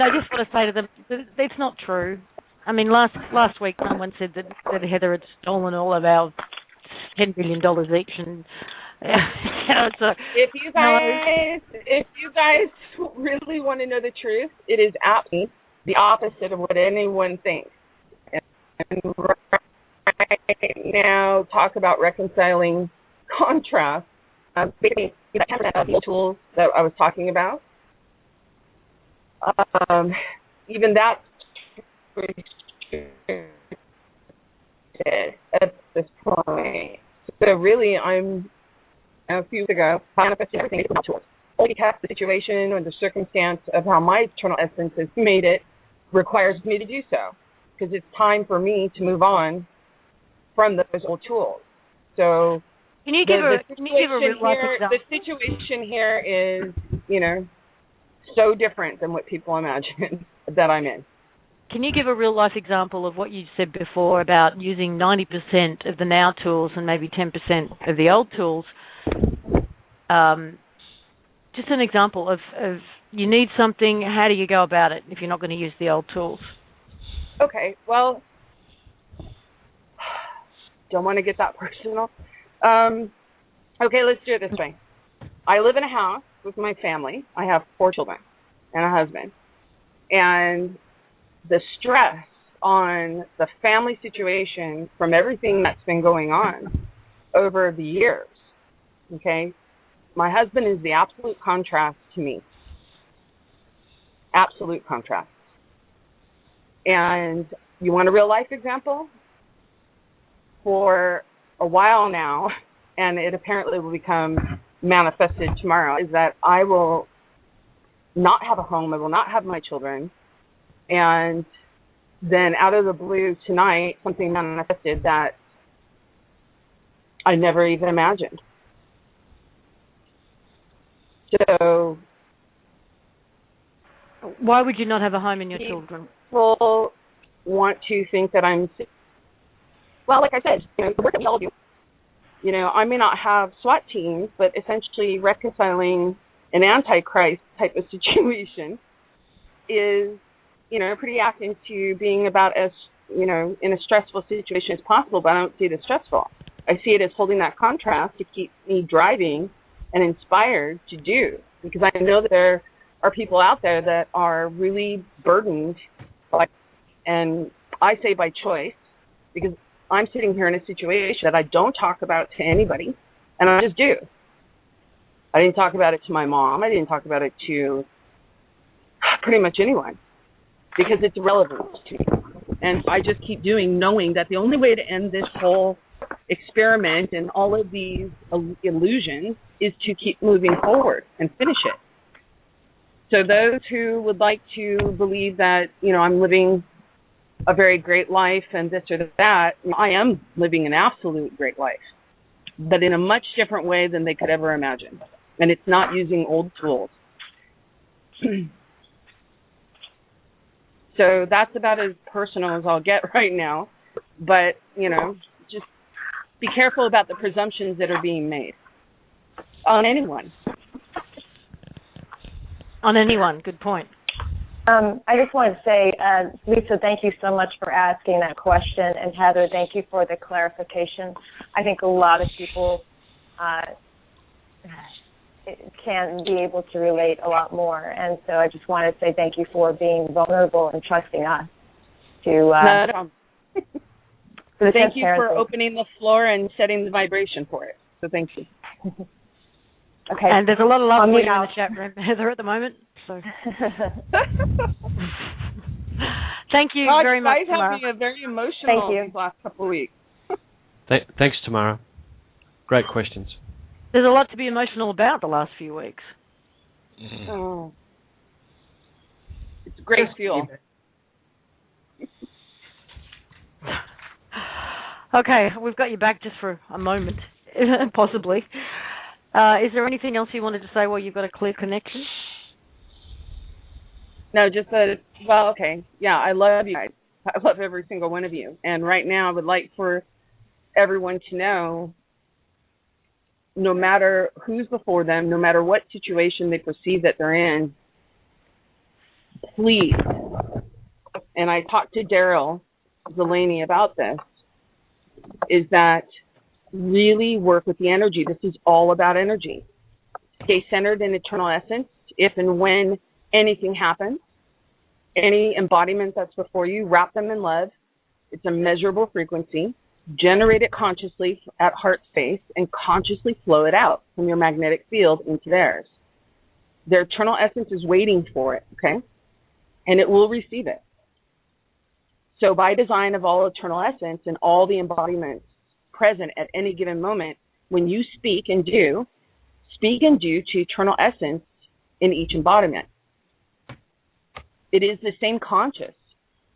I just want to say to them that it's not true. I mean, last week someone said that Heather had stolen all of our $10 billion each, and so if you guys really want to know the truth, it is absolutely the opposite of what anyone thinks. And right now, talk about reconciling contrast. Basically, the tools that I was talking about. Even that at this point. So really, I'm a few weeks ago manifesting everything into tools. Only because the situation or the circumstance of how my eternal essence has made it requires me to do so, because it's time for me to move on from those old tools. So can you give a real life example? The situation here is, so different than what people imagine that I'm in. Can you give a real life example of what you said before about using 90% of the now tools and maybe 10% of the old tools? Just an example of you need something, how do you go about it if you're not going to use the old tools? Okay, well, don't want to get that personal. Okay, let's do it this way. I live in a house with my family. I have 4 children and a husband. And the stress on the family situation from everything that's been going on over the years, okay, my husband is the absolute contrast to me. Absolute contrast. And you want a real life example? For a while now, and it apparently will become manifested tomorrow, is that I will not have a home, I will not have my children, and then out of the blue tonight, something manifested that I never even imagined. So why would you not have a home in your children? People want to think that I'm, well, like I said, the work that we all do. I may not have SWAT teams, but essentially reconciling an antichrist type of situation is, pretty akin to being about as, in a stressful situation as possible, but I don't see it as stressful. I see it as holding that contrast to keep me driving and inspired to do, because I know that there are people out there that are really burdened by, and I say by choice, because I'm sitting here in a situation that I don't talk about to anybody, and I just do. I didn't talk about it to my mom. I didn't talk about it to pretty much anyone, because it's irrelevant to me. And I just keep doing, knowing that the only way to end this whole experiment and all of these illusions is to keep moving forward and finish it. So those who would like to believe that, I'm living a very great life and this or that, I am living an absolute great life, but in a much different way than they could ever imagine. And it's not using old tools. So that's about as personal as I'll get right now. But, just be careful about the presumptions that are being made on anyone. On anyone, good point. I just want to say, Lisa, thank you so much for asking that question. And Heather, thank you for the clarification. I think a lot of people can be able to relate a lot more. And so I just want to say thank you for being vulnerable and trusting us to for the thank you for opening the floor and setting the vibration for it. So thank you. Okay. And there's a lot of love for you in the chat room, Heather, at the moment. So thank you very much. You guys have been very emotional these last couple of weeks. Thanks, Tamara. Great questions. There's a lot to be emotional about the last few weeks. Mm-hmm. Oh. It's great fuel. Okay, we've got you back just for a moment, possibly. Is there anything else you wanted to say while you've got a clear connection? No, just that, well, okay. Yeah, I love you guys. I love every single one of you. And right now I would like for everyone to know, no matter who's before them, no matter what situation they perceive that they're in, please, and I talked to Darrel Zelani about this, is that really work with the energy. This is all about energy. Stay centered in eternal essence. If and when anything happens, any embodiment that's before you, wrap them in love. It's a measurable frequency. Generate it consciously at heart space and consciously flow it out from your magnetic field into theirs. Their eternal essence is waiting for it, okay? And it will receive it. So by design of all eternal essence and all the embodiments present at any given moment, when you speak and do to eternal essence in each embodiment. It is the same conscious.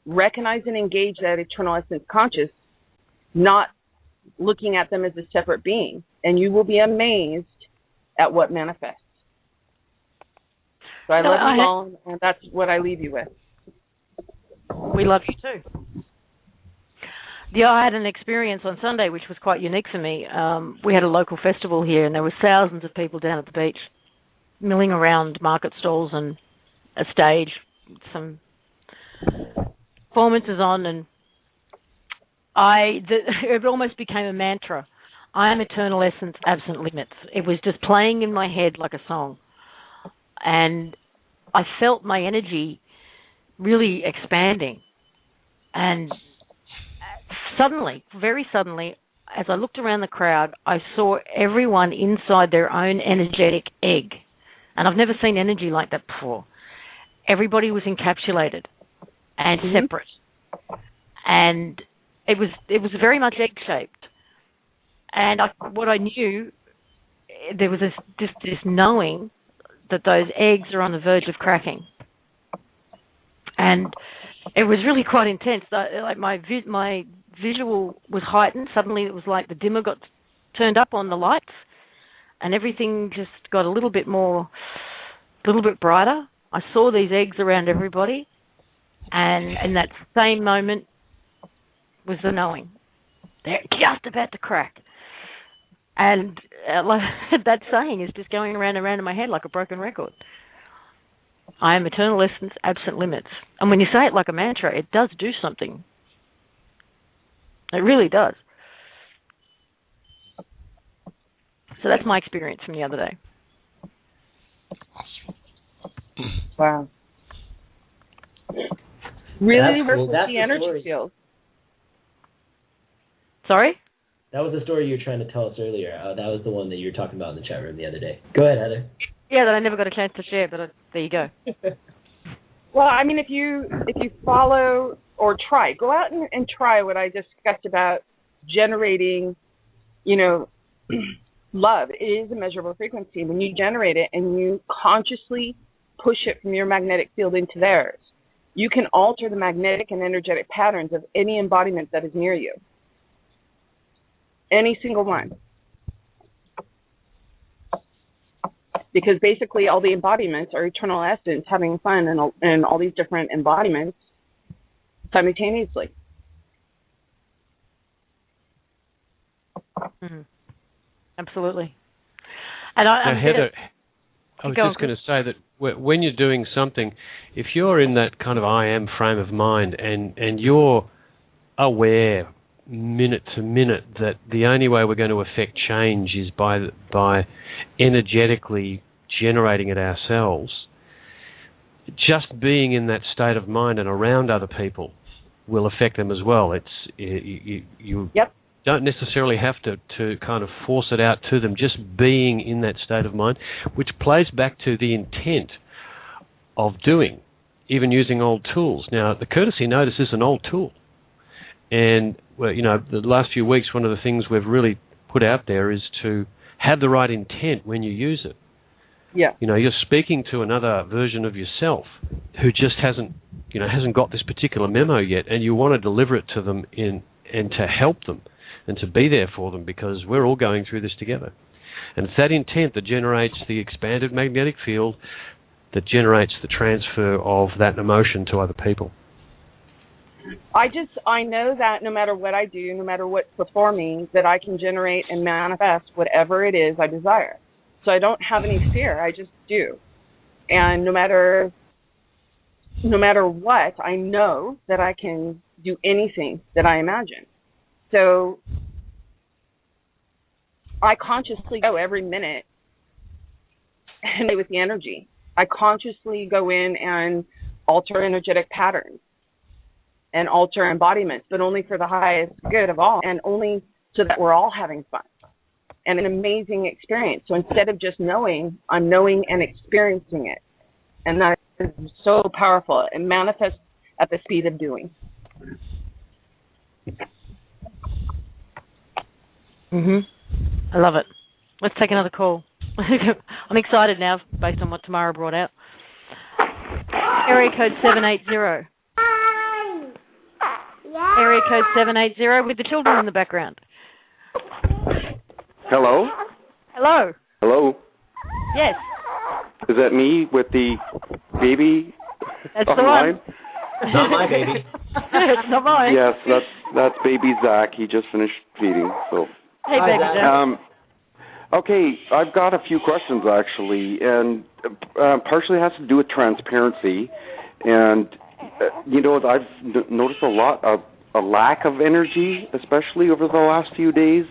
Recognize and engage that eternal essence conscious, not looking at them as a separate being. And you will be amazed at what manifests. So I love you all, and that's what I leave you with. We love you too. Yeah, I had an experience on Sunday which was quite unique for me. We had a local festival here, and there were thousands of people down at the beach milling around market stalls and a stage, some performances on, and it almost became a mantra. I am eternal essence, absent limits. It was just playing in my head like a song. And I felt my energy really expanding. And suddenly, very suddenly, as I looked around the crowd, I saw everyone inside their own energetic egg. And I've never seen energy like that before. Everybody was encapsulated and separate. And it was very much egg-shaped. And what I knew, there was this knowing that those eggs are on the verge of cracking. And it was really quite intense. Like my visual was heightened. Suddenly it was like the dimmer got turned up on the lights, and everything just got a little bit brighter. I saw these eggs around everybody, and in that same moment was the knowing. They're just about to crack. And that saying is just going around and around in my head like a broken record. I am eternal essence, absent limits. And when you say it like a mantra, it does do something. It really does. So that's my experience from the other day. Wow. Really That's works with the energy story. field. Sorry? That was the story you were trying to tell us earlier. That was the one that you were talking about in the chat room the other day. Go ahead, Heather. Yeah, that I never got a chance to share, but there you go. Well, I mean, if you follow or try, go out and try what I discussed about generating, love. It is a measurable frequency. When you generate it and you consciously push it from your magnetic field into theirs, you can alter the magnetic and energetic patterns of any embodiment that is near you. Any single one. Because basically all the embodiments are eternal essence having fun in all these different embodiments simultaneously. Mm-hmm. Absolutely. And Heather, I was just going to say that when you're doing something, if you're in that kind of I am frame of mind and you're aware minute to minute that the only way we're going to affect change is by energetically generating it ourselves, just being in that state of mind and around other people will affect them as well. You don't necessarily have to kind of force it out to them, just being in that state of mind, which plays back to the intent of doing, even using old tools. Now, the courtesy notice is an old tool, and well, the last few weeks, one of the things we've really put out there is to have the right intent when you use it. Yeah. You're speaking to another version of yourself who just hasn't got this particular memo yet, and you want to deliver it to them and to help them and to be there for them, because we're all going through this together. And it's that intent that generates the expanded magnetic field, that generates the transfer of that emotion to other people. I know that no matter what I do, no matter what's before me, that I can generate and manifest whatever it is I desire. So I don't have any fear. I just do. And no matter what, I know that I can do anything that I imagine. So I consciously go every minute and play with the energy. I consciously go in and alter energetic patterns and alter embodiments, but only for the highest good of all, and only so that we're all having fun and an amazing experience. So instead of just knowing, I'm knowing and experiencing it. And that is so powerful. It manifests at the speed of doing. I love it. Let's take another call. I'm excited now based on what Tamara brought out. Area code 780. Area code 780 with the children in the background. Hello? Hello. Hello? Yes. Is that me with the baby? That's on the one. line? Not my baby. It's not mine. Yes, that's baby Zach. He just finished feeding. So. Hey, baby Zach. Okay, I've got a few questions actually, and partially has to do with transparency. And I've noticed a lack of energy, especially over the last few days.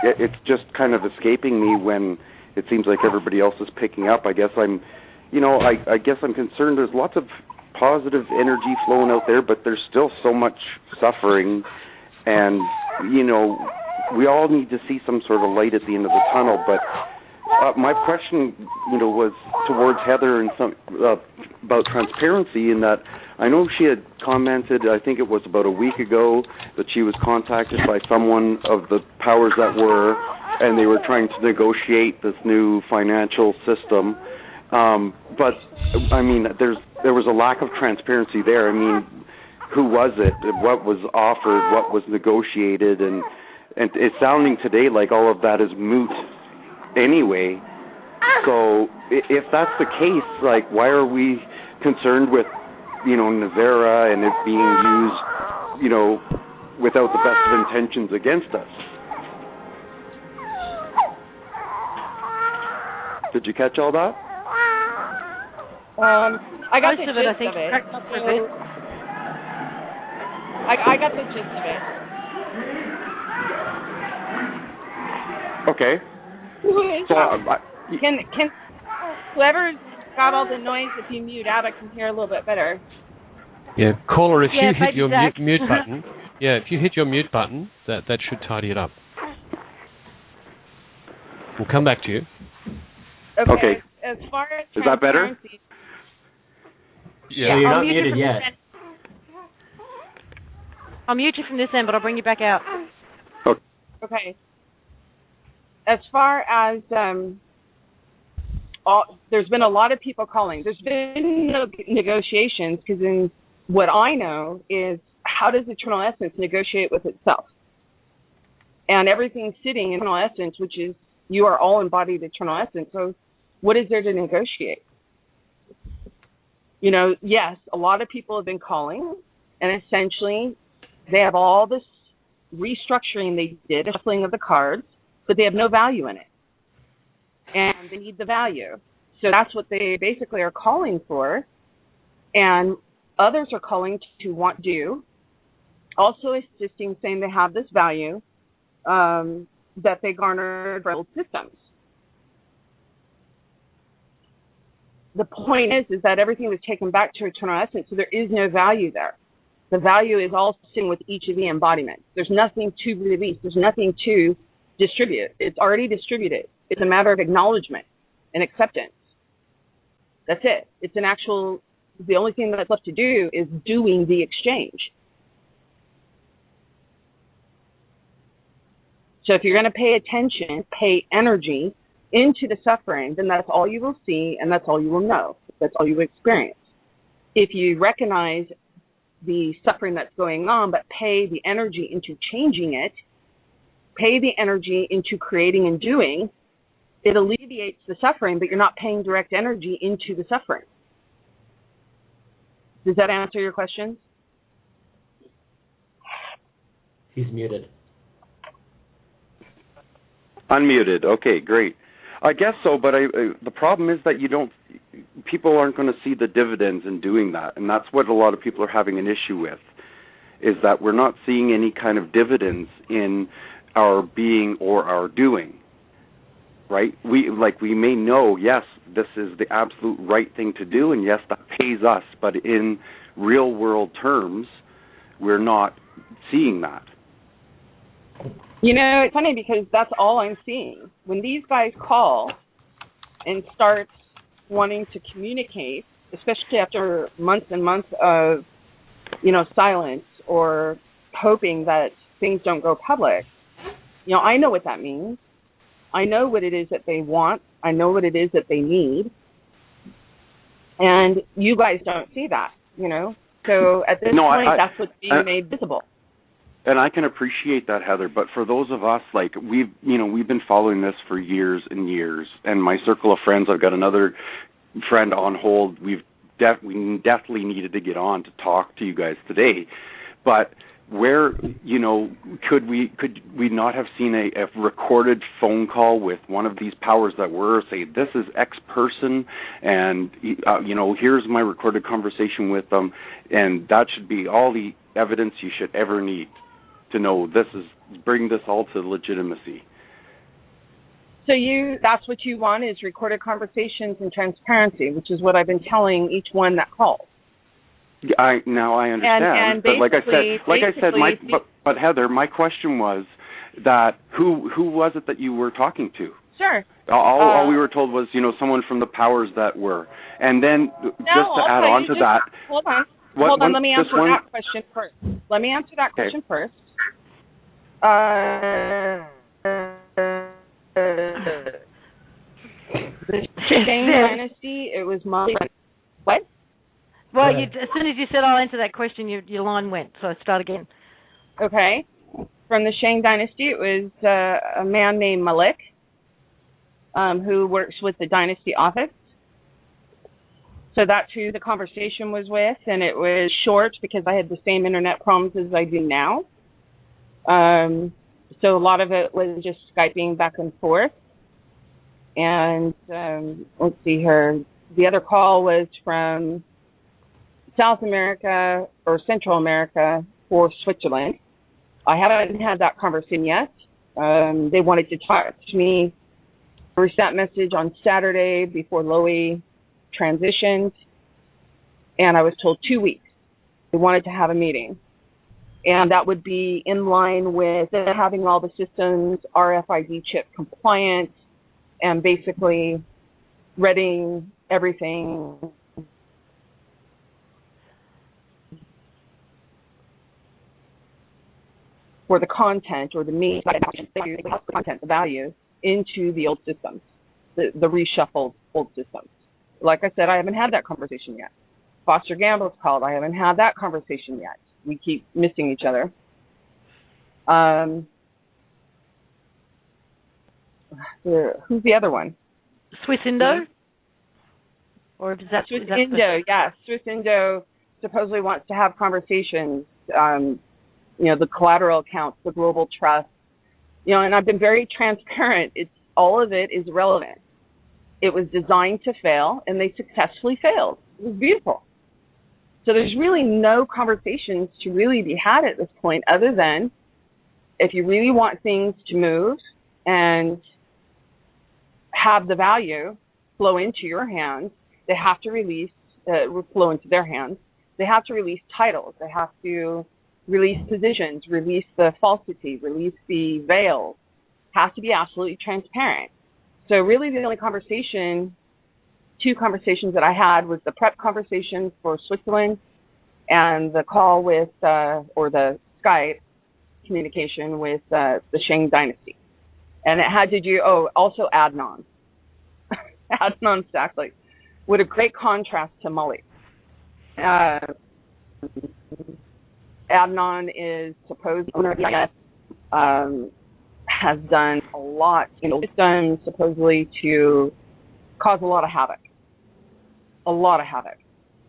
It's just kind of escaping me when it seems like everybody else is picking up. I guess I'm concerned. There's lots of positive energy flowing out there, but there's still so much suffering, and we all need to see some sort of light at the end of the tunnel. But my question, was towards Heather and about transparency, in that I know she had commented, I think it was about a week ago, that she was contacted by someone of the powers that were, and they were trying to negotiate this new financial system. But I mean, there was a lack of transparency there. I mean, who was it? What was offered? What was negotiated? And it's sounding today like all of that is moot anyway. So if that's the case, like, why are we concerned with, Navera and it being used, without the best of intentions against us? Did you catch all that? I got most the of it, gist I think. of it. Cracked up for a bit. I got the gist of it. Okay. Who is So, that? Can whoever got all the noise, if you mute out, I can hear a little bit better. Yeah, caller, if you hit baby your Zach. mute button, if you hit your mute button, that should tidy it up. We'll come back to you. Okay. As far as is that better? Yeah, you're not muted yet. I'll mute you from this end, but I'll bring you back out. Okay. As far as there's been a lot of people calling. There's been no negotiations, because in what I know is, how does Eternal Essence negotiate with itself? And everything's sitting in Eternal Essence, which is, you are all embodied Eternal Essence. So what is there to negotiate? Yes, a lot of people have been calling, and essentially they have all this restructuring they did, a shuffling of the cards, but they have no value in it. And they need the value. So that's what they basically are calling for. And others are calling to want to do, also assisting, saying they have this value that they garnered from old systems. The point is that everything was taken back to Eternal Essence, so there is no value there. The value is all sitting with each of the embodiments. There's nothing to release. There's nothing to distribute. It's already distributed. It's a matter of acknowledgement and acceptance. That's it. It's the only thing that's left to do is doing the exchange. So if you're going to pay attention, pay energy into the suffering, then that's all you will see and that's all you will know. That's all you will experience. If you recognize the suffering that's going on, but pay the energy into changing it, pay the energy into creating and doing, it alleviates the suffering, but you're not paying direct energy into the suffering. Does that answer your question? He's muted. Unmuted. Okay, great. I guess so, but the problem is that people aren't going to see the dividends in doing that, and that's what a lot of people are having an issue with, is that we're not seeing any kind of dividends in our being or our doing, right? We may know, yes, this is the absolute right thing to do, and yes, that pays us, but in real world terms, we're not seeing that. You know, it's funny because that's all I'm seeing. When these guys call and start wanting to communicate, especially after months and months of, silence or hoping that things don't go public, I know what that means. I know what it is that they want. I know what it is that they need. And you guys don't see that, So at this point, that's what's being made visible. And I can appreciate that, Heather, but for those of us, we've been following this for years and years, and my circle of friends, I've got another friend on hold. We definitely needed to get on to talk to you guys today, but where, could we not have seen a recorded phone call with one of these powers that were, say, this is X person, and, here's my recorded conversation with them, and that should be all the evidence you should ever need to know bring this all to legitimacy. So that's what you want, is recorded conversations and transparency, which is what I've been telling each one that calls. I understand. And but like I said, but Heather, my question was that who was it that you were talking to? Sure. All we were told was, someone from the powers that were. And then add on to that. Hold on, let me answer that question first. Question first. The Shang Dynasty, it was my... What? Well, as soon as you said I'll answer that question, your line went, so start again. Okay. From the Shang Dynasty, it was a man named Malik, who works with the Dynasty office. So that's who the conversation was with, and it was short because I had the same internet problems as I do now. So a lot of it was just Skyping back and forth. And let's see here. The other call was from South America or Central America for Switzerland. I haven't had that conversation yet. They wanted to talk to me. I received that message on Saturday before Loie transitioned, and I was told 2 weeks. They wanted to have a meeting, and that would be in line with having all the systems RFID chip compliant and basically readying everything for the content or the meat, the content, the value into the old systems, the reshuffled old systems. Like I said, I haven't had that conversation yet. Foster Gamble's called. I haven't had that conversation yet. We keep missing each other. Who's the other one? Swiss Indo? Or is that Swiss Indo? Yes, Swiss Indo supposedly wants to have conversations. The collateral accounts, the global trust. And I've been very transparent. All of it is relevant. It was designed to fail, and they successfully failed. It was beautiful. So there's really no conversations to really be had at this point, other than if you really want things to move and have the value flow into your hands, they have to flow into their hands. They have to release titles. They have to release positions, release the falsity, release the veil. Has to be absolutely transparent. So really the only two conversations that I had was the prep conversation for Switzerland and the call with, or the Skype communication with the Shang Dynasty. And it had to do, also Adnan. Adnan Stackley. With a great contrast to Mully. Adnan is supposed owner of the has done a lot in the system, supposedly to cause a lot of havoc. A lot of havoc.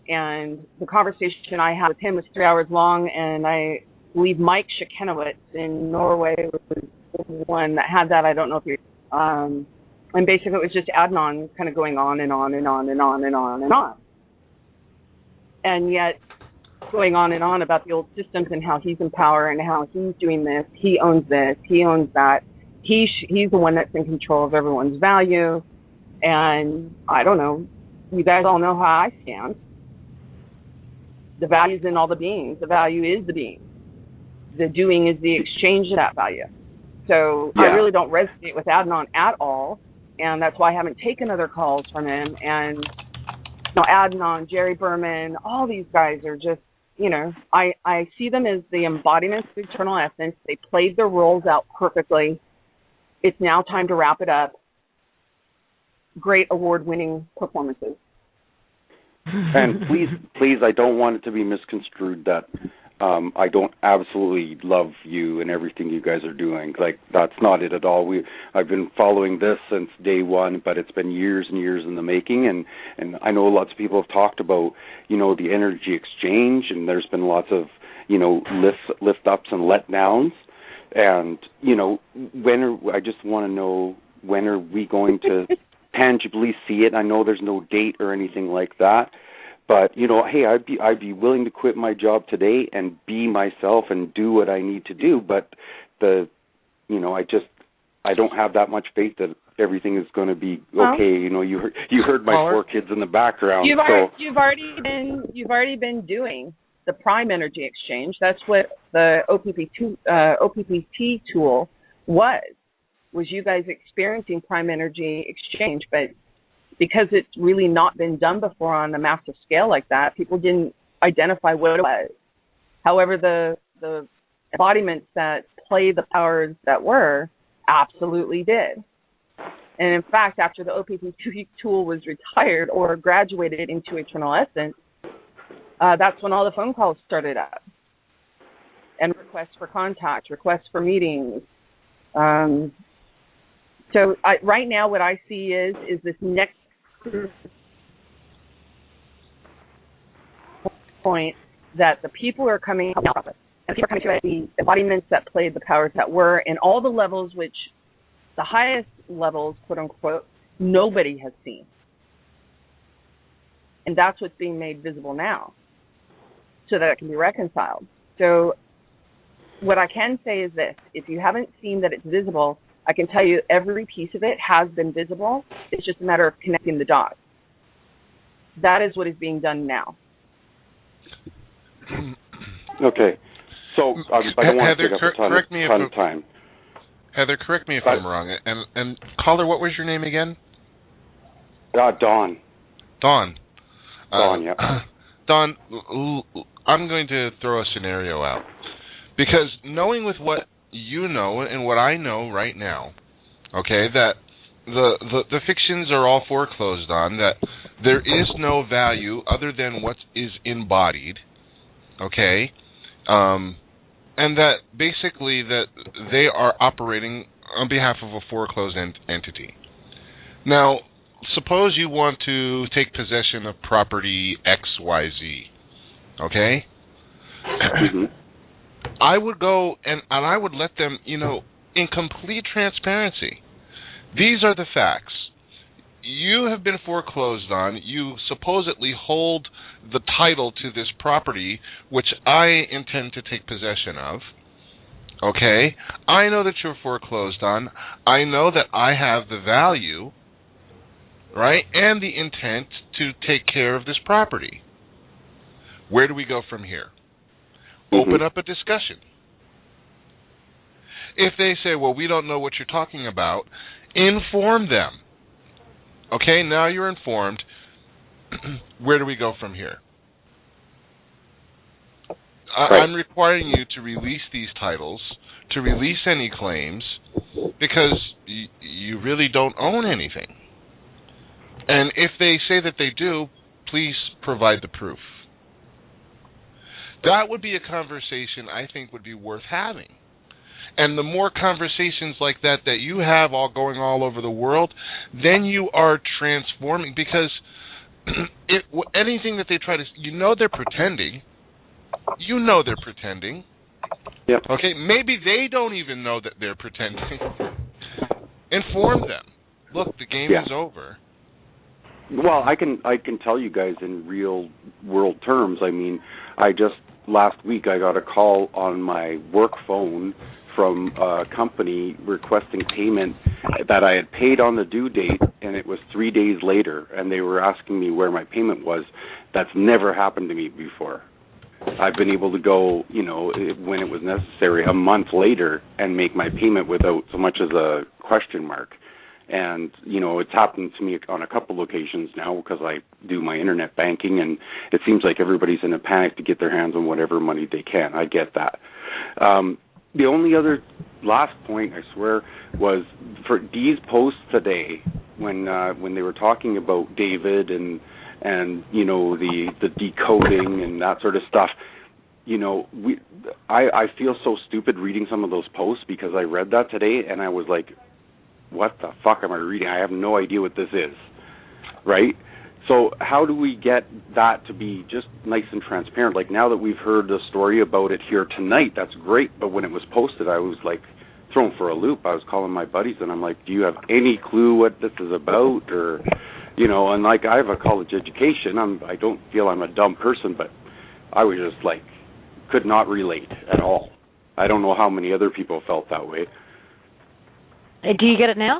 And the conversation I had with him was 3 hours long, and I believe Mike Shekenowitz in Norway was the one that had that. I don't know if you and basically it was just Adnan kind of going on and on and on and on and on and on. And yet going on and on about the old systems and how he's in power and how he's doing this, he owns this, he owns that. He's the one that's in control of everyone's value. And I don't know, you guys all know how I stand. The value's in all the beings. The value is the being. The doing is the exchange of that value. So I really don't resonate with Adnan at all, and that's why I haven't taken other calls from him. And Adnan, Jerry Berman, all these guys are just, I see them as the embodiments of eternal essence. They played their roles out perfectly. It's now time to wrap it up. Great award-winning performances. And please, I don't want it to be misconstrued that I don't absolutely love you and everything you guys are doing. Like, that's not it at all. I've been following this since day one, but it's been years and years in the making. And I know lots of people have talked about, the energy exchange, and there's been lots of, lift ups and let downs. And, I just want to know, when are we going to tangibly see it? I know there's no date or anything like that, but hey, I'd be willing to quit my job today and be myself and do what I need to do. But I don't have that much faith that everything is going to be okay. You heard my 4 kids in the background. You've already been doing the prime energy exchange. That's what the OPPT tool was you guys experiencing prime energy exchange. But because it's really not been done before on a massive scale like that, people didn't identify what it was. However, the embodiments that play the powers that were absolutely did. And in fact, after the OPPT tool was retired or graduated into Eternal Essence, that's when all the phone calls started up. And requests for contact, requests for meetings. So right now what I see is this next point that the people are coming up with. And people are coming to it, the embodiments that played the powers that were, and all the levels which, the highest levels, quote unquote, nobody has seen. And that's what's being made visible now, so that it can be reconciled. So what I can say is this: if you haven't seen that it's visible, I can tell you every piece of it has been visible. It's just a matter of connecting the dots. That is what is being done now. Okay. So I don't want to take up a ton of time. Heather, correct me if I'm wrong. And caller, what was your name again? Dawn. Dawn. Dawn, yeah. Dawn, I'm going to throw a scenario out. Because knowing with what you know and what I know right now, okay, that the fictions are all foreclosed on, that there is no value other than what is embodied, okay, and that basically that they are operating on behalf of a foreclosed entity. Now, suppose you want to take possession of property XYZ, okay? I would go and I would let them, in complete transparency. These are the facts. You have been foreclosed on. You supposedly hold the title to this property, which I intend to take possession of. Okay? I know that you're foreclosed on. I know that I have the value, right, and the intent to take care of this property. Where do we go from here? Open up a discussion. If they say, well, we don't know what you're talking about, inform them. Okay, now you're informed. Where do we go from here? I'm requiring you to release these titles, to release any claims, because you really don't own anything. And if they say that they do, please provide the proof. That would be a conversation I think would be worth having. And the more conversations like that you have all going all over the world, then you are transforming. Because anything that they try to, they're pretending. They're pretending. Yep. Okay, maybe they don't even know that they're pretending. Inform them. Look, the game is over. Well, I can tell you guys in real world terms. I mean, last week I got a call on my work phone from a company requesting payment that I had paid on the due date, and it was 3 days later, and they were asking me where my payment was. That's never happened to me before. I've been able to go, when it was necessary, a month later and make my payment without so much as a question mark. And, it's happened to me on a couple occasions now because I do my internet banking, and it seems like everybody's in a panic to get their hands on whatever money they can. I get that. The only other last point, I swear, was for Dee's post today when they were talking about David and the decoding and that sort of stuff. I feel so stupid reading some of those posts because I read that today and I was like, what the fuck am I reading? I have no idea what this is, right? So how do we get that to be just nice and transparent? Like, now that we've heard the story about it here tonight, that's great, but when it was posted, I was like thrown for a loop. I was calling my buddies and I'm like, do you have any clue what this is about? Or, and like, I have a college education. I don't feel I'm a dumb person, but I was just like, could not relate at all. I don't know how many other people felt that way. Do you get it now?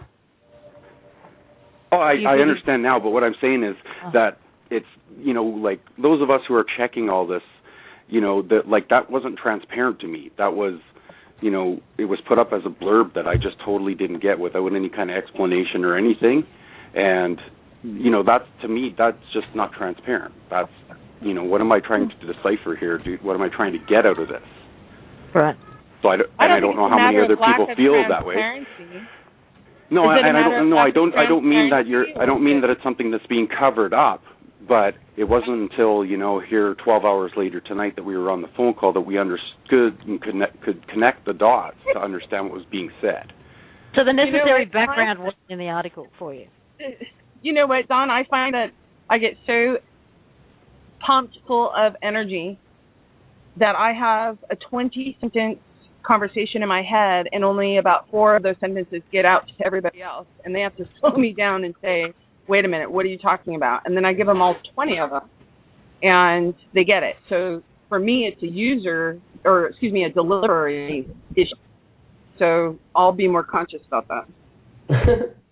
Oh, I understand now, but what I'm saying is that it's, like those of us who are checking all this, that wasn't transparent to me. That was, it was put up as a blurb that I just totally didn't get without any kind of explanation or anything. And, that's, to me, that's just not transparent. That's, what am I trying to decipher here? What am I trying to get out of this? Right. So I don't know how many other people feel that way. No, and I don't mean that it's something that's being covered up, but it wasn't until here 12 hours later tonight that we were on the phone call that we understood and could connect the dots to understand what was being said. So the necessary background wasn't in the article for you. You know what, Don? I find that I get so pumped full of energy that I have a 20-sentence conversation in my head, and only about 4 of those sentences get out to everybody else, and they have to slow me down and say, wait a minute, what are you talking about? And then I give them all 20 of them, and they get it. So for me, it's a delivery issue. So I'll be more conscious about that.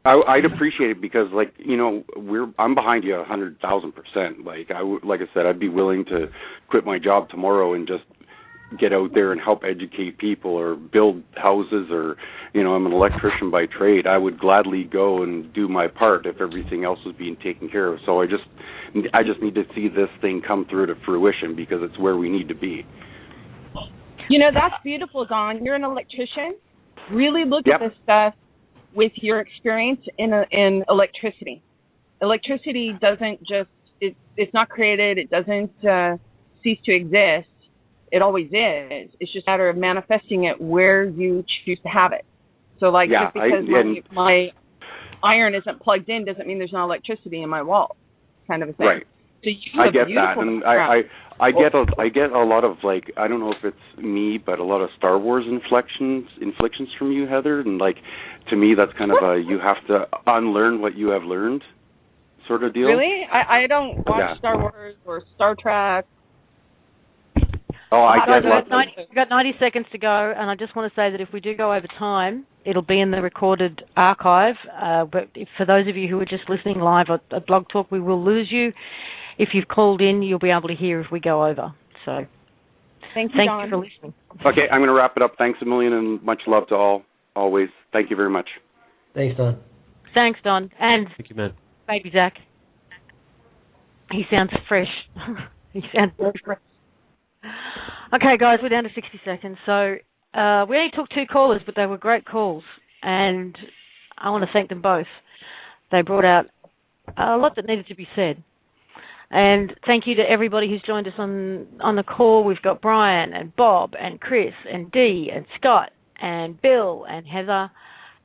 I'd appreciate it because, like, I'm behind you 100,000%. Like I said, I'd be willing to quit my job tomorrow and just get out there and help educate people or build houses, or I'm an electrician by trade. I would gladly go and do my part if everything else was being taken care of. So I just need to see this thing come through to fruition because it's where we need to be. That's beautiful, Don. You're an electrician. Really look at this stuff with your experience in electricity. Electricity doesn't just it's not created. It doesn't cease to exist. It always is. It's just a matter of manifesting it where you choose to have it. So, like, just because my iron isn't plugged in doesn't mean there's no electricity in my wall, kind of a thing. Right. So I get that, and I get a lot of, like, I don't know if it's me, but a lot of Star Wars inflections from you, Heather, and, like, to me that's kind of a you have to unlearn what you have learned sort of deal. Really? I don't watch Star Wars or Star Trek. Oh, I get it. We've got 90 seconds to go, and I just want to say that if we do go over time, it'll be in the recorded archive. But for those of you who are just listening live at Blog Talk, we will lose you. If you've called in, you'll be able to hear if we go over. So thank you for listening. Okay, I'm going to wrap it up. Thanks a million, and much love to all, always. Thank you very much. Thanks, Don. Thanks, Don. And thank you, man. Baby Zach. He sounds fresh. He sounds very fresh. Okay, guys, we're down to 60 seconds. So we only took 2 callers, but they were great calls. and I want to thank them both. They brought out a lot that needed to be said. And thank you to everybody who's joined us on the call. We've got Brian and Bob and Chris and Dee and Scott and Bill and Heather.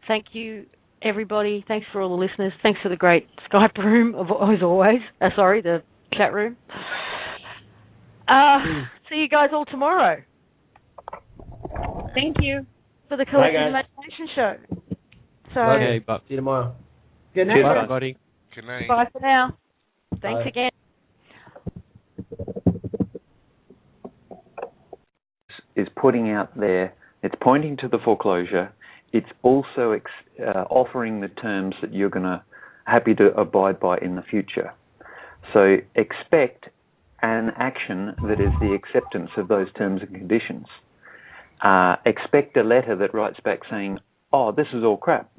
Thank you, everybody. Thanks for all the listeners. Thanks for the great Skype room, as always. The chat room. See you guys all tomorrow. Thank you. For the Collective Imagination Show. So, okay, see you tomorrow. Good night, everybody. Good night. Bye for now. Thanks Bye. again. Is putting out there, it's pointing to the foreclosure. It's also offering the terms that you're going to happy to abide by in the future. So expect an action that is the acceptance of those terms and conditions. Expect a letter that writes back saying, oh, this is all crap.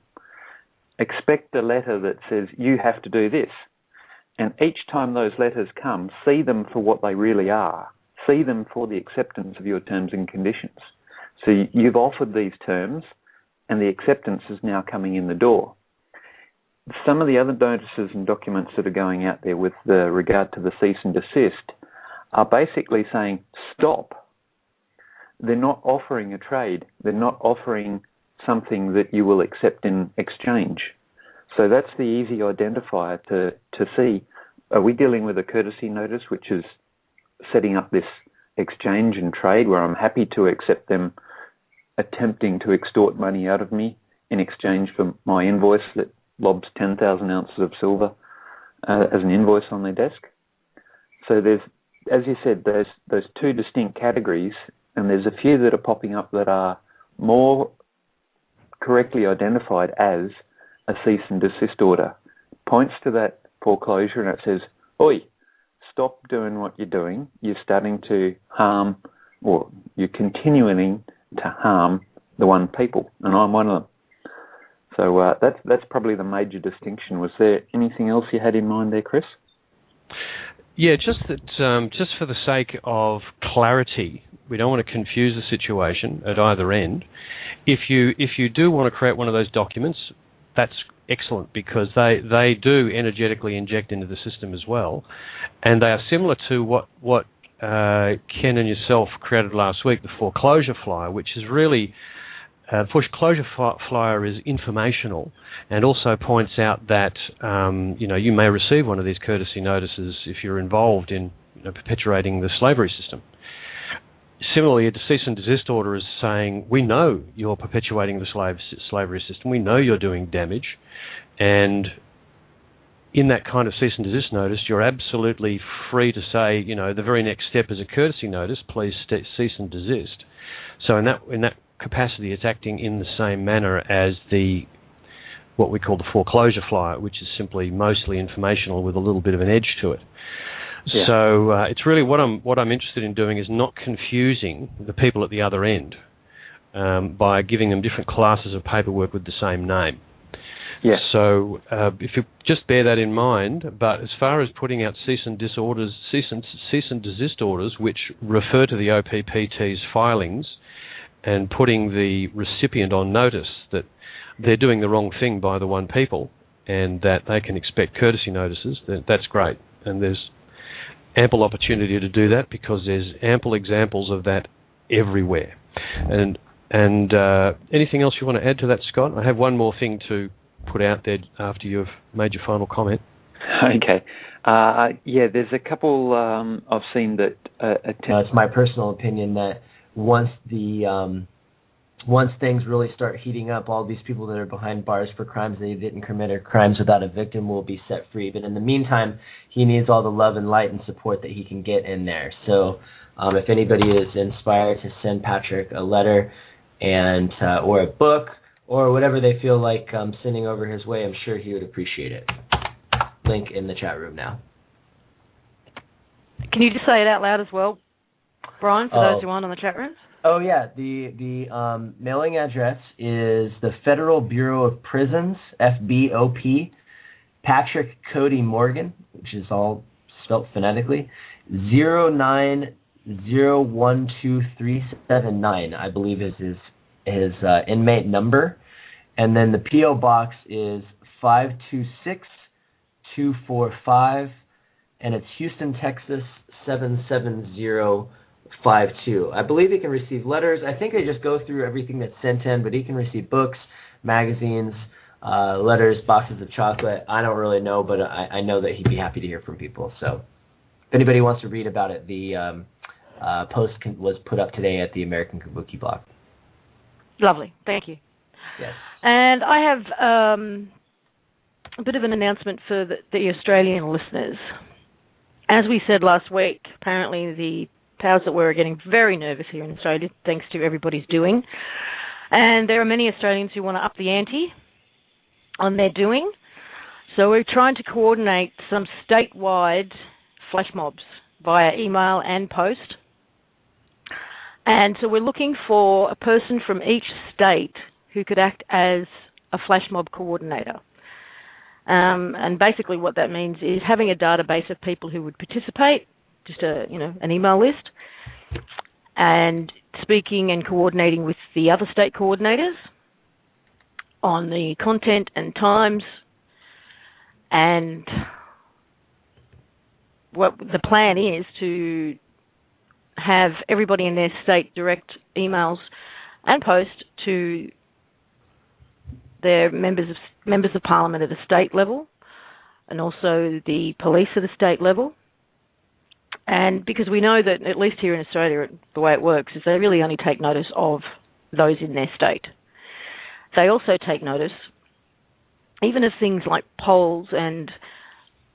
Expect a letter that says, you have to do this. And each time those letters come, see them for what they really are. See them for the acceptance of your terms and conditions. So you've offered these terms, and the acceptance is now coming in the door. Some of the other notices and documents that are going out there with regard to the cease and desist are basically saying, stop. They're not offering a trade. They're not offering something that you will accept in exchange. So that's the easy identifier to see, are we dealing with a courtesy notice, which is setting up this exchange and trade where I'm happy to accept them attempting to extort money out of me in exchange for my invoice that lobs 10,000 ounces of silver as an invoice on their desk. So there's, as you said, there's those two distinct categories, and there's a few that are popping up that are more correctly identified as a cease and desist order. Points to that foreclosure and it says, oi, stop doing what you're doing. You're starting to harm, or you're continuing to harm the one people, and I'm one of them. So that's probably the major distinction. Was there anything else you had in mind there, Chris? Yeah, just that. Just for the sake of clarity, we don't want to confuse the situation at either end. If you do want to create one of those documents, that's excellent, because they do energetically inject into the system as well, and they are similar to what Ken and yourself created last week, the foreclosure flyer, which is really foreclosure flyer is informational, and also points out that you may receive one of these courtesy notices if you're involved in perpetuating the slavery system. Similarly, a cease and desist order is saying, we know you're perpetuating the slavery system, we know you're doing damage, and in that kind of cease and desist notice, you're absolutely free to say, the very next step is a courtesy notice, please cease and desist. So in that capacity, it's acting in the same manner as what we call the foreclosure flyer, which is simply mostly informational with a little bit of an edge to it. Yeah. So it's really what I'm interested in doing is not confusing the people at the other end by giving them different classes of paperwork with the same name. Yeah. So if you just bear that in mind, but as far as putting out cease and desist orders, which refer to the OPPT's filings, and putting the recipient on notice that they're doing the wrong thing by the one people, and that they can expect courtesy notices, that's great, and there's ample opportunity to do that because there's ample examples of that everywhere. And anything else you want to add to that, Scott? I have one more thing to put out there after you've made your final comment. Okay. There's a couple I've seen that it's my personal opinion that once things really start heating up, all these people that are behind bars for crimes they didn't commit or crimes without a victim will be set free. But in the meantime, he needs all the love and light and support that he can get in there. So if anybody is inspired to send Patrick a letter and or a book or whatever they feel like sending over his way, I'm sure he would appreciate it. Link in the chat room now. Can you just say it out loud as well, Brian, for those who aren't on the chat rooms? Oh, yeah. The mailing address is the Federal Bureau of Prisons, FBOP, Patrick Cody Morgan, which is all spelt phonetically, 090123779, I believe is his inmate number. And then the P.O. Box is 526-245, and it's Houston, Texas, 77052. I believe he can receive letters. I think they just go through everything that's sent in, but he can receive books, magazines, letters, boxes of chocolate. I don't really know, but I know that he'd be happy to hear from people. So if anybody wants to read about it, the post was put up today at the American Kabuki blog. Lovely. Thank you. Yes. And I have a bit of an announcement for the Australian listeners. As we said last week, apparently the powers that were are getting very nervous here in Australia, thanks to everybody's doing. And there are many Australians who want to up the ante on their doing. So we're trying to coordinate some statewide flash mobs via email and post. And so we're looking for a person from each state who could act as a flash mob coordinator. And basically what that means is having a database of people who would participate, just an email list, and speaking and coordinating with the other state coordinators on the content and times. And what the plan is to have everybody in their state direct emails and post to their members of parliament at the state level, and also the police at the state level. And because we know that, at least here in Australia, the way it works is they really only take notice of those in their state. They also take notice, even of things like polls, and,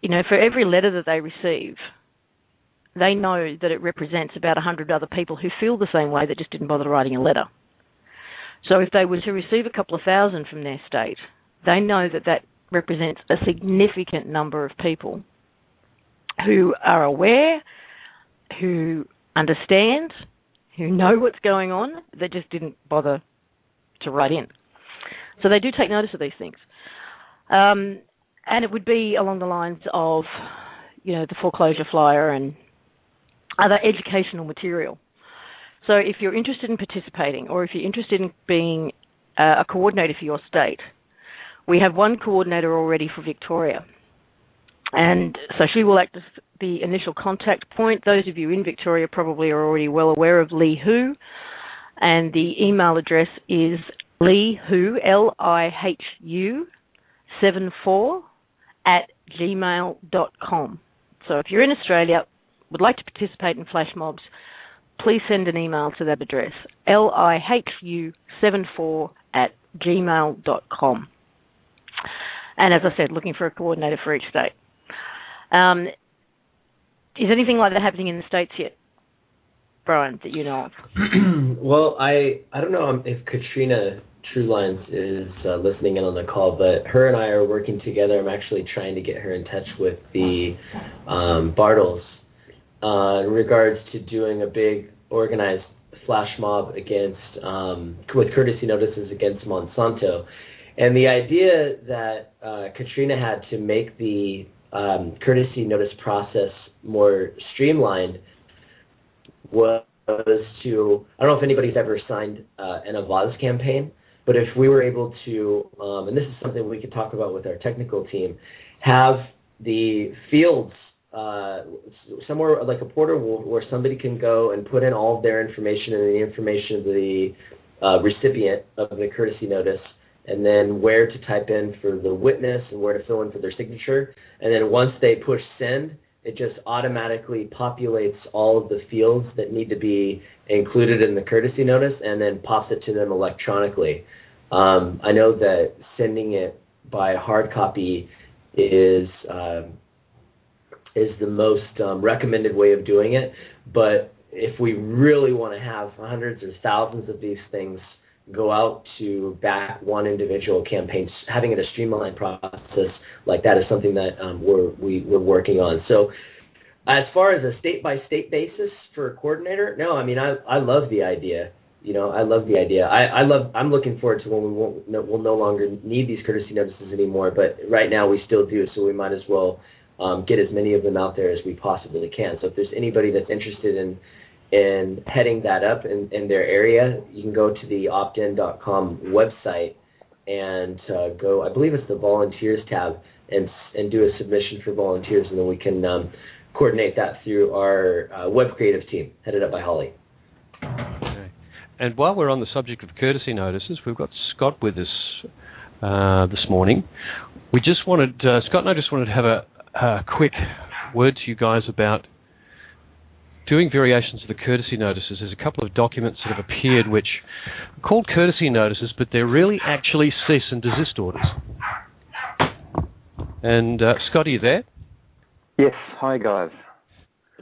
for every letter that they receive, they know that it represents about 100 other people who feel the same way that just didn't bother writing a letter. So if they were to receive a couple of thousand from their state, they know that that represents a significant number of people who are aware, who understand, who know what's going on, that just didn't bother to write in. So they do take notice of these things. And it would be along the lines of, the foreclosure flyer and other educational material. So if you're interested in participating, or if you're interested in being a coordinator for your state, we have one coordinator already for Victoria. And so she will act as the initial contact point. Those of you in Victoria probably are already well aware of Lee Hu, and the email address is lihu, Lihu, 74@gmail.com. So if you're in Australia, would like to participate in flash mobs, please send an email to that address, lihu74@gmail.com. And as I said, looking for a coordinator for each state. Is anything like that happening in the States yet, Brian, that you know of? Well, I don't know if Katrina Truelines is listening in on the call, but her and I are working together. I'm actually trying to get her in touch with the Bartles in regards to doing a big organized flash mob against, with courtesy notices against Monsanto. And the idea that Katrina had to make the courtesy notice process more streamlined was to, I don't know if anybody's ever signed an Avaz campaign, but if we were able to, and this is something we could talk about with our technical team, have the fields somewhere like a portal where somebody can go and put in all of their information and the information of the recipient of the courtesy notice, and then where to type in for the witness and where to fill in for their signature. And then once they push send, it just automatically populates all of the fields that need to be included in the courtesy notice and then pops it to them electronically. I know that sending it by hard copy is the most recommended way of doing it, but if we really want to have hundreds or thousands of these things go out to back one individual campaign, having it a streamlined process like that is something that we're working on. So as far as a state-by-state basis for a coordinator, no, I mean, I love the idea. I love the idea. I'm looking forward to when we'll no longer need these courtesy notices anymore, but right now we still do, so we might as well get as many of them out there as we possibly can. So if there's anybody that's interested in heading that up in their area, you can go to the optin.com website and go, I believe it's the volunteers tab, and do a submission for volunteers, and then we can coordinate that through our web creative team, headed up by Holly. Okay. And while we're on the subject of courtesy notices, we've got Scott with us this morning. We just wanted, Scott and I just wanted to have a quick word to you guys about doing variations of the courtesy notices. There's a couple of documents that have appeared which are called courtesy notices, but they're really actually cease and desist orders. And Scott, are you there? Yes. Hi, guys.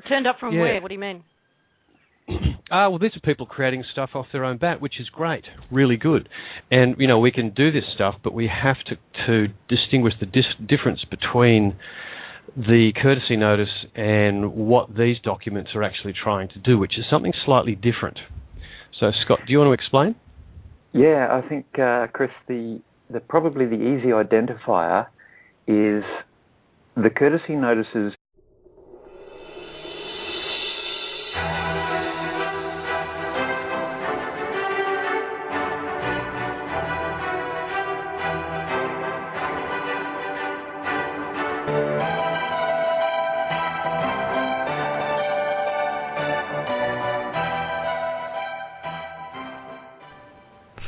Turned up from where? What do you mean? Well, these are people creating stuff off their own bat, which is great, really good. And, you know, we can do this stuff, but we have to distinguish the difference between the courtesy notice and what these documents are actually trying to do, which is something slightly different. So, Scott, do you want to explain? Yeah, I think, Chris, probably the easy identifier is the courtesy notices.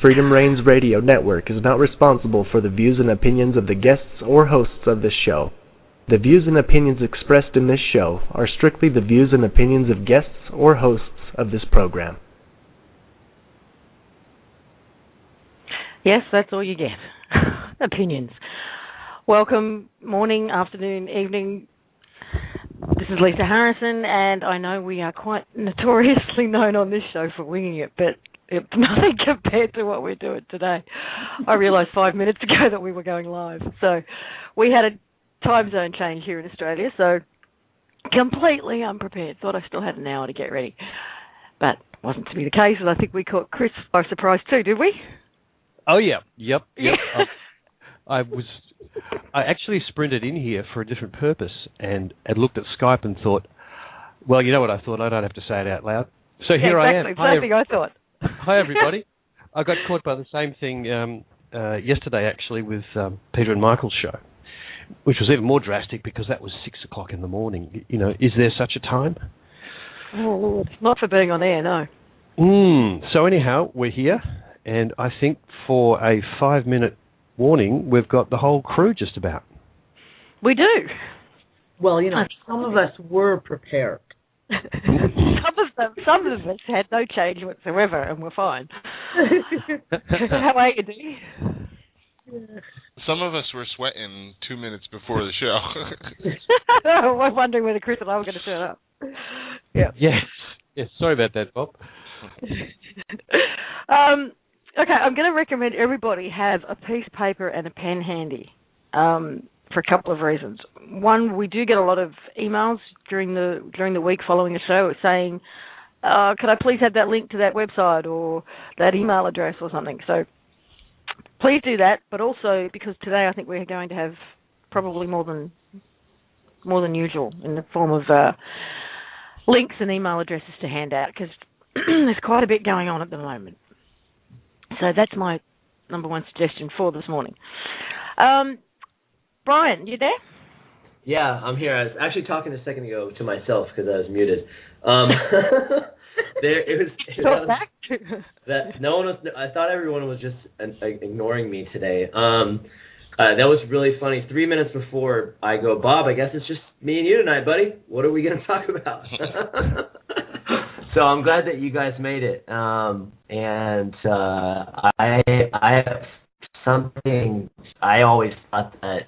Freedom Reigns Radio Network is not responsible for the views and opinions of the guests or hosts of this show. The views and opinions expressed in this show are strictly the views and opinions of guests or hosts of this program. Yes, that's all you get. Opinions. Welcome, morning, afternoon, evening. This is Lisa Harrison, and I know we are quite notoriously known on this show for winging it, but it's nothing compared to what we're doing today. I realised 5 minutes ago that we were going live. So we had a time zone change here in Australia, so completely unprepared. Thought I still had an hour to get ready. But wasn't to be the case, and I think we caught Chris by surprise too, did we? Oh, yeah. Yep. I actually sprinted in here for a different purpose and had looked at Skype and thought, well, you know what I thought? I don't have to say it out loud. So here I am. Exactly, same thing I thought. Hi, everybody. I got caught by the same thing yesterday, actually, with Peter and Michael's show, which was even more drastic because that was 6 o'clock in the morning. You know, is there such a time? Oh, not for being on air, no. So anyhow, we're here, and I think for a 5-minute warning, we've got the whole crew just about. We do. Well, you know, some of us were prepared. Some of us had no change whatsoever, and we're fine. How are you, Dee? Some of us were sweating 2 minutes before the show. I'm wondering whether Chris and I were going to turn up. Yeah. Yes. Sorry about that, Bob. Okay, I'm going to recommend everybody have a piece of paper and a pen handy. For a couple of reasons. One, we do get a lot of emails during the week following the show saying, could I please have that link to that website or that email address or something. So please do that, but also because today I think we're going to have probably more than usual in the form of links and email addresses to hand out because there's quite a bit going on at the moment. So that's my number one suggestion for this morning. Brian, you there? Yeah, I'm here. I was actually talking a second ago to myself because I was muted. I thought everyone was just ignoring me today. That was really funny. 3 minutes before I go, Bob, I guess it's just me and you tonight, buddy. What are we going to talk about? So I'm glad that you guys made it. And I have something. I always thought that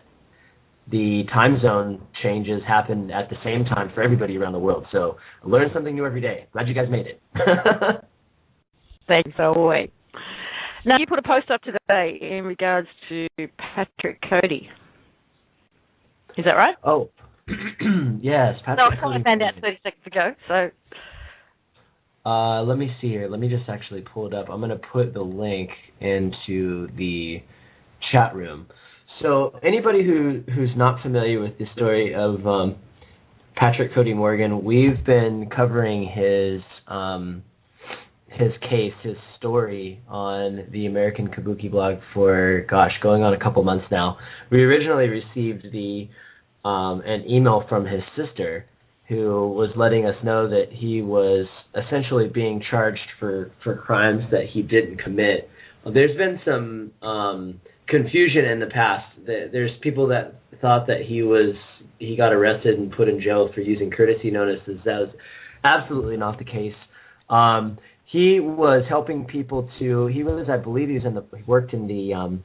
the time zone changes happen at the same time for everybody around the world. So I learn something new every day. Glad you guys made it. Thanks, always. Now, you put a post up today in regards to Patrick Cody. Is that right? Oh, yes. Patrick Cody. I found out 30 seconds ago, so... let me see here. Let me just actually pull it up. I'm going to put the link into the chat room. So anybody who's not familiar with the story of Patrick Cody Morgan, we've been covering his his case, his story on the American Kabuki blog for, going on a couple months now. We originally received an email from his sister who was letting us know that he was essentially being charged for crimes that he didn't commit. There's been some confusion in the past. There's people that thought that he got arrested and put in jail for using courtesy notices. That was absolutely not the case. He was helping people he worked in the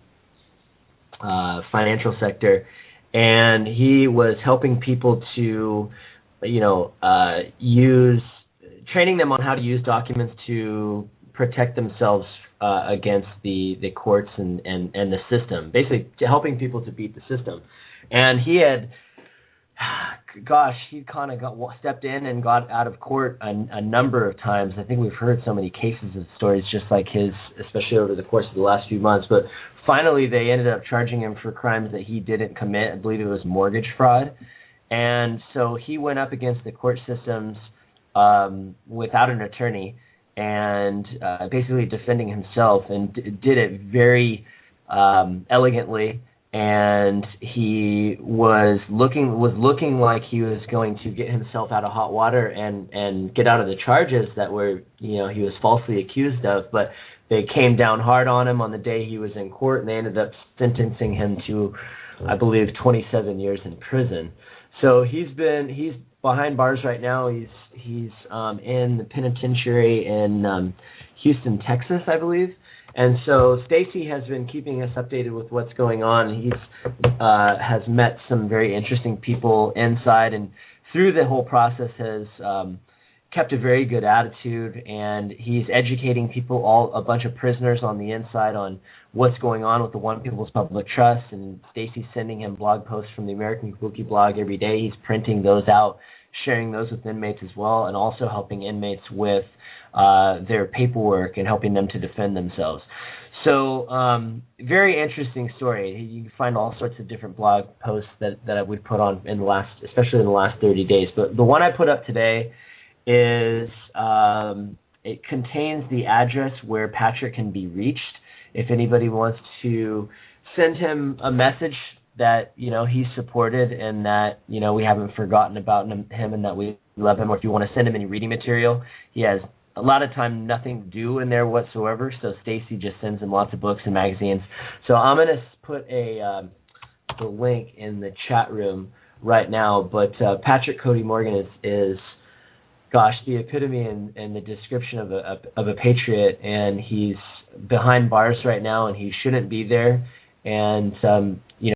financial sector, and he was helping people to, training them on how to use documents to protect themselves against the courts and the system, basically helping people to beat the system. And he had, he kind of stepped in and got out of court a number of times. I think we've heard so many cases and stories just like his, especially over the course of the last few months. But finally, they ended up charging him for crimes that he didn't commit. I believe it was mortgage fraud. And so he went up against the court systems without an attorney and basically defending himself, and did it very elegantly. And he was looking like he was going to get himself out of hot water and get out of the charges that were, he was falsely accused of. But they came down hard on him on the day he was in court, and they ended up sentencing him to, I believe, 27 years in prison. So he's behind bars right now. He's in the penitentiary in Houston, Texas, I believe. And so Stacy has been keeping us updated with what's going on. He's has met some very interesting people inside, and through the whole process has kept a very good attitude, and he's educating people, a bunch of prisoners on the inside, on what's going on with the One People's Public Trust. And Stacy's sending him blog posts from the American Kabuki blog every day. He's printing those out, sharing those with inmates as well, and also helping inmates with their paperwork and helping them to defend themselves. So very interesting story. You can find all sorts of different blog posts that I would put on especially in the last 30 days. But the one I put up today is it contains the address where Patrick can be reached if anybody wants to send him a message that he's supported and that we haven't forgotten about him and that we love him, or if you want to send him any reading material. He has a lot of time nothing to do in there whatsoever, so Stacy just sends him lots of books and magazines. So I'm going to put the link in the chat room right now, but Patrick Cody Morgan is the epitome and the description of a patriot, and he's behind bars right now, and he shouldn't be there. And